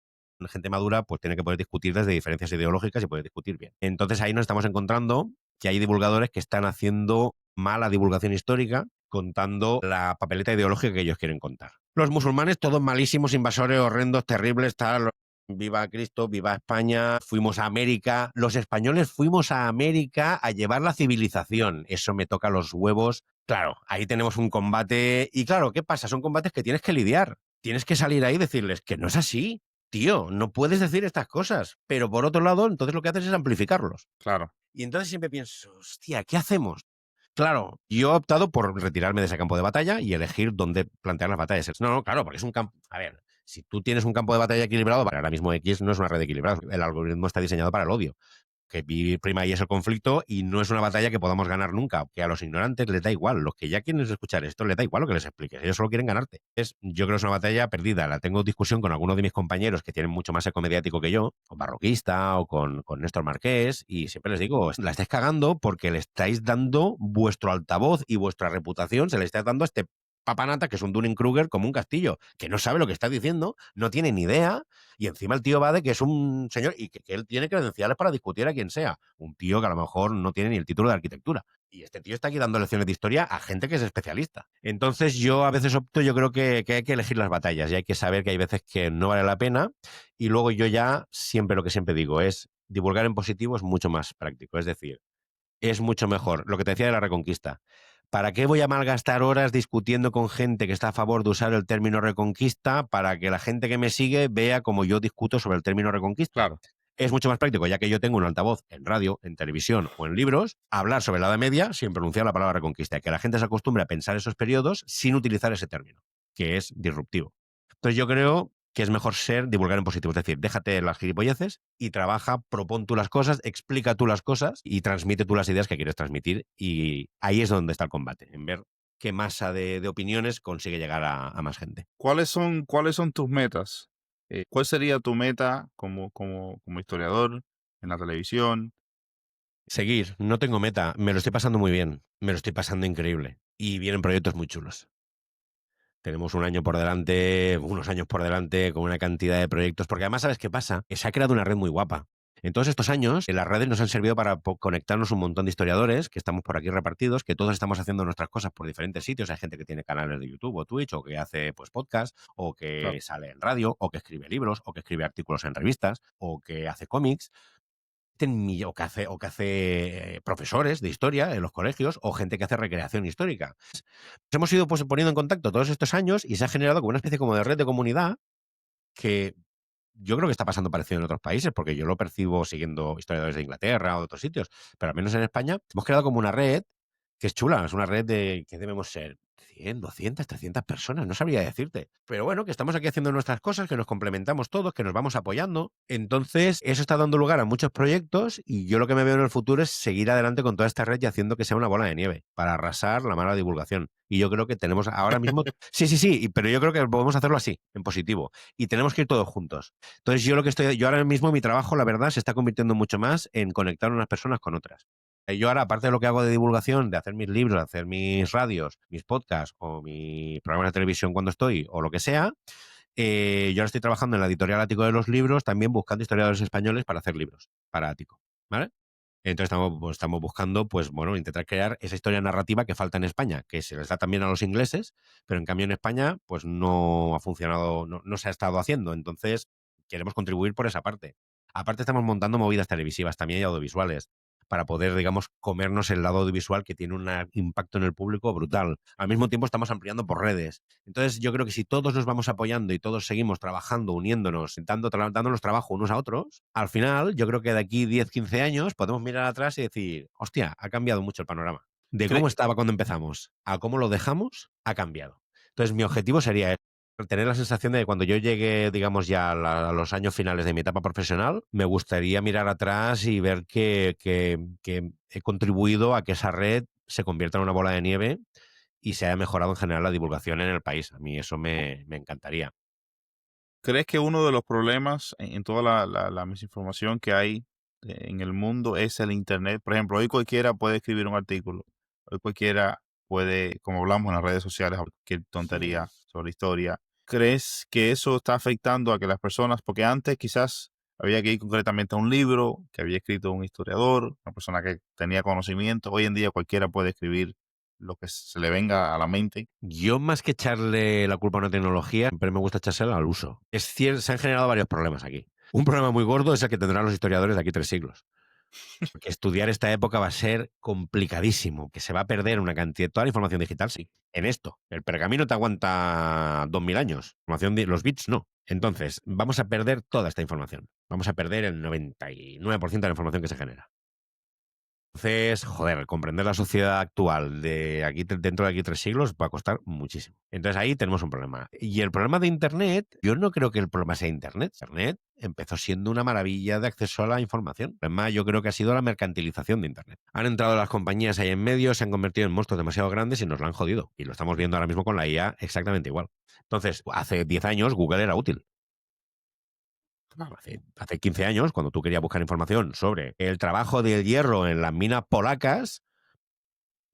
gente madura pues tiene que poder discutir desde diferencias ideológicas y poder discutir bien. Entonces ahí nos estamos encontrando que hay divulgadores que están haciendo mala divulgación histórica contando la papeleta ideológica que ellos quieren contar. Los musulmanes, todos malísimos, invasores, horrendos, terribles, tal. Viva Cristo, viva España, fuimos a América. Los españoles fuimos a América a llevar la civilización. Eso me toca los huevos. Claro, ahí tenemos un combate. Y claro, ¿qué pasa? Son combates que tienes que lidiar. Tienes que salir ahí y decirles que no es así. Tío, no puedes decir estas cosas. Pero por otro lado, entonces lo que haces es amplificarlos. Claro. Y entonces siempre pienso, hostia, ¿qué hacemos? Claro, yo he optado por retirarme de ese campo de batalla y elegir dónde plantear las batallas. No, claro, porque es un campo... A ver, si tú tienes un campo de batalla equilibrado, para ahora mismo X no es una red equilibrada. El algoritmo está diseñado para el odio. Que prima ahí es el conflicto y no es una batalla que podamos ganar nunca, que a los ignorantes les da igual, los que ya quieren escuchar esto les da igual lo que les expliques, ellos solo quieren ganarte. Yo creo que es una batalla perdida, la tengo discusión con algunos de mis compañeros que tienen mucho más eco mediático que yo, con Barroquista o con Néstor Marqués, y siempre les digo, la estáis cagando porque le estáis dando vuestro altavoz y vuestra reputación, se le estáis dando a este papanata que es un Dunning-Kruger como un castillo, que no sabe lo que está diciendo, no tiene ni idea, y encima el tío va de que es un señor y que él tiene credenciales para discutir a quien sea. Un tío que a lo mejor no tiene ni el título de arquitectura. Y este tío está aquí dando lecciones de historia a gente que es especialista. Entonces yo a veces opto, yo creo que hay que elegir las batallas y hay que saber que hay veces que no vale la pena. Y luego yo ya siempre lo que siempre digo es divulgar en positivo es mucho más práctico. Es decir, es mucho mejor. Lo que te decía de la Reconquista. ¿Para qué voy a malgastar horas discutiendo con gente que está a favor de usar el término Reconquista para que la gente que me sigue vea cómo yo discuto sobre el término Reconquista? Claro. Es mucho más práctico, ya que yo tengo un altavoz en radio, en televisión o en libros, hablar sobre la Edad Media sin pronunciar la palabra Reconquista, y que la gente se acostumbre a pensar esos periodos sin utilizar ese término, que es disruptivo. Entonces yo creo que es mejor divulgar en positivo, es decir, déjate las gilipolleces y trabaja, propón tú las cosas, explica tú las cosas y transmite tú las ideas que quieres transmitir, y ahí es donde está el combate, en ver qué masa de opiniones consigue llegar a más gente. ¿Cuáles son tus metas? ¿Cuál sería tu meta como historiador en la televisión? Seguir, no tengo meta, me lo estoy pasando muy bien, me lo estoy pasando increíble y vienen proyectos muy chulos. Tenemos un año por delante, unos años por delante, con una cantidad de proyectos, porque además, ¿sabes qué pasa? Se ha creado una red muy guapa. En todos estos años, las redes nos han servido para conectarnos un montón de historiadores que estamos por aquí repartidos, que todos estamos haciendo nuestras cosas por diferentes sitios. Hay gente que tiene canales de YouTube o Twitch, o que hace pues podcast, o Claro. que sale en radio, o que escribe libros, o que escribe artículos en revistas, o que hace cómics, o que hace profesores de historia en los colegios, o gente que hace recreación histórica. Nos hemos ido pues poniendo en contacto todos estos años y se ha generado como una especie como de red de comunidad que yo creo que está pasando parecido en otros países, porque yo lo percibo siguiendo historiadores de Inglaterra o de otros sitios, pero al menos en España hemos creado como una red que es chula, es una red de que debemos ser 100, 200, 300 personas, no sabría decirte. Pero bueno, que estamos aquí haciendo nuestras cosas, que nos complementamos todos, que nos vamos apoyando. Entonces, eso está dando lugar a muchos proyectos y yo lo que me veo en el futuro es seguir adelante con toda esta red y haciendo que sea una bola de nieve para arrasar la mala divulgación. Y yo creo que tenemos ahora mismo... Sí, pero yo creo que podemos hacerlo así, en positivo. Y tenemos que ir todos juntos. Entonces, yo ahora mismo mi trabajo, la verdad, se está convirtiendo mucho más en conectar unas personas con otras. Yo ahora, aparte de lo que hago de divulgación, de hacer mis libros, de hacer mis radios, mis podcasts o mis programas de televisión cuando estoy o lo que sea, yo ahora estoy trabajando en la editorial Ático de los libros, también buscando historiadores españoles para hacer libros para Ático, ¿vale? Entonces estamos buscando, pues bueno, intentar crear esa historia narrativa que falta en España, que se les da también a los ingleses, pero en cambio en España pues no ha funcionado, no se ha estado haciendo. Entonces queremos contribuir por esa parte. Aparte estamos montando movidas televisivas también y audiovisuales para poder, digamos, comernos el lado audiovisual que tiene un impacto en el público brutal. Al mismo tiempo estamos ampliando por redes. Entonces yo creo que si todos nos vamos apoyando y todos seguimos trabajando, uniéndonos, dándonos trabajo unos a otros, al final yo creo que de aquí 10, 15 años podemos mirar atrás y decir, hostia, ha cambiado mucho el panorama. De Cre- cómo estaba cuando empezamos a cómo lo dejamos, ha cambiado. Entonces mi objetivo sería tener la sensación de que cuando yo llegue, digamos, ya a los años finales de mi etapa profesional, me gustaría mirar atrás y ver que he contribuido a que esa red se convierta en una bola de nieve y se haya mejorado en general la divulgación en el país. A mí eso me encantaría. ¿Crees que uno de los problemas en toda la misinformación que hay en el mundo es el Internet? Por ejemplo, hoy cualquiera puede escribir un artículo, hoy cualquiera puede, como hablamos en las redes sociales, cualquier tontería sobre historia. ¿Crees que eso está afectando a que las personas, porque antes quizás había que ir concretamente a un libro que había escrito un historiador, una persona que tenía conocimiento, hoy en día cualquiera puede escribir lo que se le venga a la mente? Yo, más que echarle la culpa a una tecnología, siempre me gusta echársela al uso. Es cierto, se han generado varios problemas aquí. Un problema muy gordo es el que tendrán los historiadores de aquí 3 siglos. Porque estudiar esta época va a ser complicadísimo, que se va a perder una cantidad, toda la información digital, sí. En esto, el pergamino te aguanta 2000 años, los bits no. Entonces, vamos a perder toda esta información. Vamos a perder el 99% de la información que se genera. Entonces, joder, comprender la sociedad actual de aquí dentro de aquí 3 siglos va a costar muchísimo. Entonces ahí tenemos un problema. Y el problema de Internet, yo no creo que el problema sea Internet. Internet empezó siendo una maravilla de acceso a la información. El problema yo creo que ha sido la mercantilización de Internet. Han entrado las compañías ahí en medio, se han convertido en monstruos demasiado grandes y nos lo han jodido. Y lo estamos viendo ahora mismo con la IA exactamente igual. Entonces, hace 10 años Google era útil. Claro. Hace 15 años, cuando tú querías buscar información sobre el trabajo del hierro en las minas polacas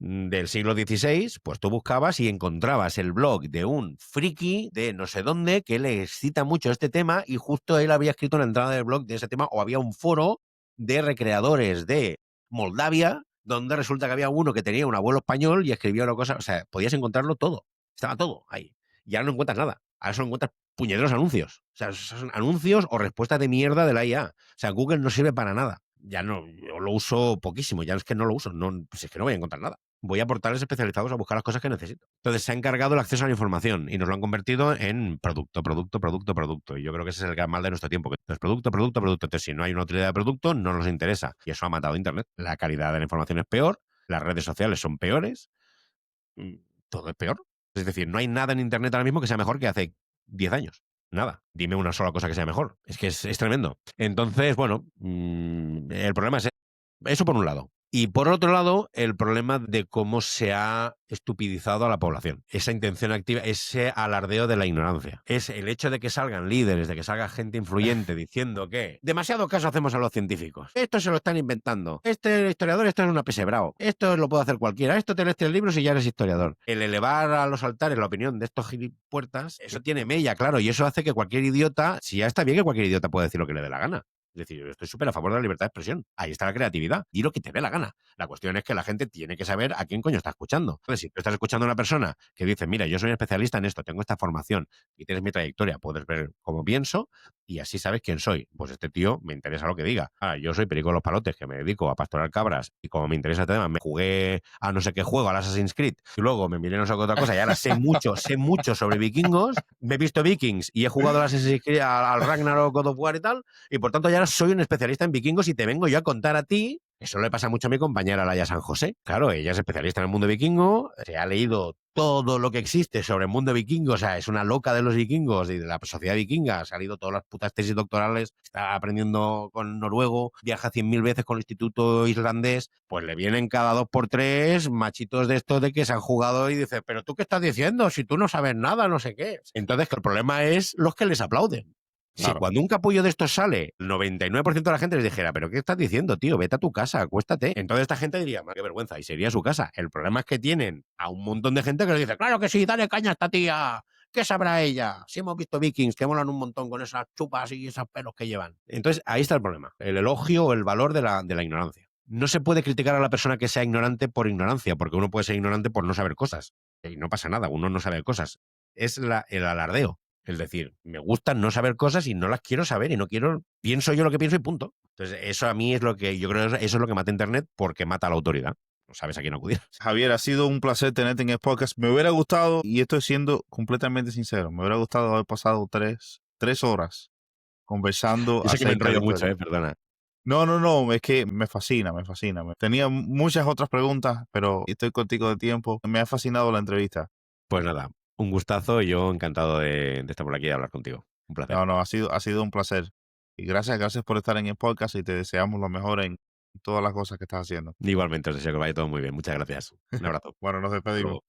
del siglo XVI, pues tú buscabas y encontrabas el blog de un friki de no sé dónde que le excita mucho este tema y justo él había escrito en la entrada del blog de ese tema, o había un foro de recreadores de Moldavia donde resulta que había uno que tenía un abuelo español y escribía una cosa, o sea, podías encontrarlo todo, estaba todo ahí. Y ahora no encuentras nada, ahora solo encuentras puñeteros anuncios, o sea, son anuncios o respuestas de mierda de la IA. O sea, Google no sirve para nada. Ya no, yo lo uso poquísimo, ya es que no lo uso, no, pues es que no voy a encontrar nada. Voy a portales especializados a buscar las cosas que necesito. Entonces se ha encargado el acceso a la información y nos lo han convertido en producto, producto, producto, producto. Y yo creo que ese es el gran mal de nuestro tiempo. Entonces, producto, producto, producto. Entonces, si no hay una utilidad de producto, no nos interesa. Y eso ha matado Internet. La calidad de la información es peor, las redes sociales son peores, mm, todo es peor. Es decir, no hay nada en Internet ahora mismo que sea mejor que hace 10 años. Nada. Dime una sola cosa que sea mejor. Es que es tremendo. Entonces, bueno, el problema es eso por un lado. Y por otro lado, el problema de cómo se ha estupidizado a la población. Esa intención activa, ese alardeo de la ignorancia. Es el hecho de que salgan líderes, de que salga gente influyente diciendo que demasiado caso hacemos a los científicos. Esto se lo están inventando. Este historiador, esto es una pesebrao. Esto lo puede hacer cualquiera. Esto te lees 3 libros y ya eres historiador. El elevar a los altares la opinión de estos gilipuertas, eso tiene mella, claro, y eso hace que cualquier idiota, si ya está bien que cualquier idiota pueda decir lo que le dé la gana. Es decir, yo estoy súper a favor de la libertad de expresión. Ahí está la creatividad. Di lo que te dé la gana. La cuestión es que la gente tiene que saber a quién coño está escuchando. Entonces, si tú estás escuchando a una persona que dice, mira, yo soy un especialista en esto, tengo esta formación y tienes mi trayectoria, puedes ver cómo pienso y así sabes quién soy. Pues este tío me interesa lo que diga. Ahora, yo soy Perico de los Palotes, que me dedico a pastorar cabras y como me interesa este tema, me jugué a no sé qué juego, al Assassin's Creed, y luego me miré no sé qué otra cosa y ahora sé mucho sobre vikingos, me he visto Vikings y he jugado al Assassin's Creed, al Ragnarok, God of War y tal, y por tanto ya soy un especialista en vikingos y te vengo yo a contar a ti. Eso le pasa mucho a mi compañera Laia San José. Claro, ella es especialista en el mundo vikingo, se ha leído todo lo que existe sobre el mundo vikingo, o sea, es una loca de los vikingos y de la sociedad vikinga, ha leído todas las putas tesis doctorales, está aprendiendo con noruego, viaja 100.000 veces con el instituto islandés, pues le vienen cada 2 por 3 machitos de estos de que se han jugado y dice, pero tú qué estás diciendo, si tú no sabes nada, no sé qué. Entonces, que el problema es los que les aplauden. Si Claro. cuando un capullo de estos sale, el 99% de la gente les dijera, pero ¿qué estás diciendo, tío? Vete a tu casa, acuéstate. Entonces esta gente diría, qué vergüenza, y sería su casa. El problema es que tienen a un montón de gente que le dice, claro que sí, dale caña a esta tía. ¿Qué sabrá ella? Si hemos visto Vikings que molan un montón con esas chupas y esos pelos que llevan. Entonces ahí está el problema, el elogio o el valor de la ignorancia. No se puede criticar a la persona que sea ignorante por ignorancia, porque uno puede ser ignorante por no saber cosas. Y no pasa nada, uno no sabe cosas. Es el alardeo. Es decir, me gusta no saber cosas y no las quiero saber y no quiero, pienso yo lo que pienso y punto. Entonces, eso a mí es lo que yo creo, eso es lo que mata Internet porque mata a la autoridad. No sabes a quién acudir. Javier, ha sido un placer tenerte en el podcast. Me hubiera gustado, y estoy siendo completamente sincero, me hubiera gustado haber pasado tres horas conversando Yo sé que me acerca de enrollo mucho, historia. perdona. No, es que me fascina, me fascina. Tenía muchas otras preguntas, pero estoy contigo de tiempo. Me ha fascinado la entrevista. Pues nada, Un gustazo y yo encantado de estar por aquí y de hablar contigo. Un placer. No, no, ha sido un placer. Y gracias por estar en el podcast y te deseamos lo mejor en todas las cosas que estás haciendo. Igualmente, os deseo que vaya todo muy bien. Muchas gracias. Un abrazo. Bueno, nos Hasta despedimos. luego.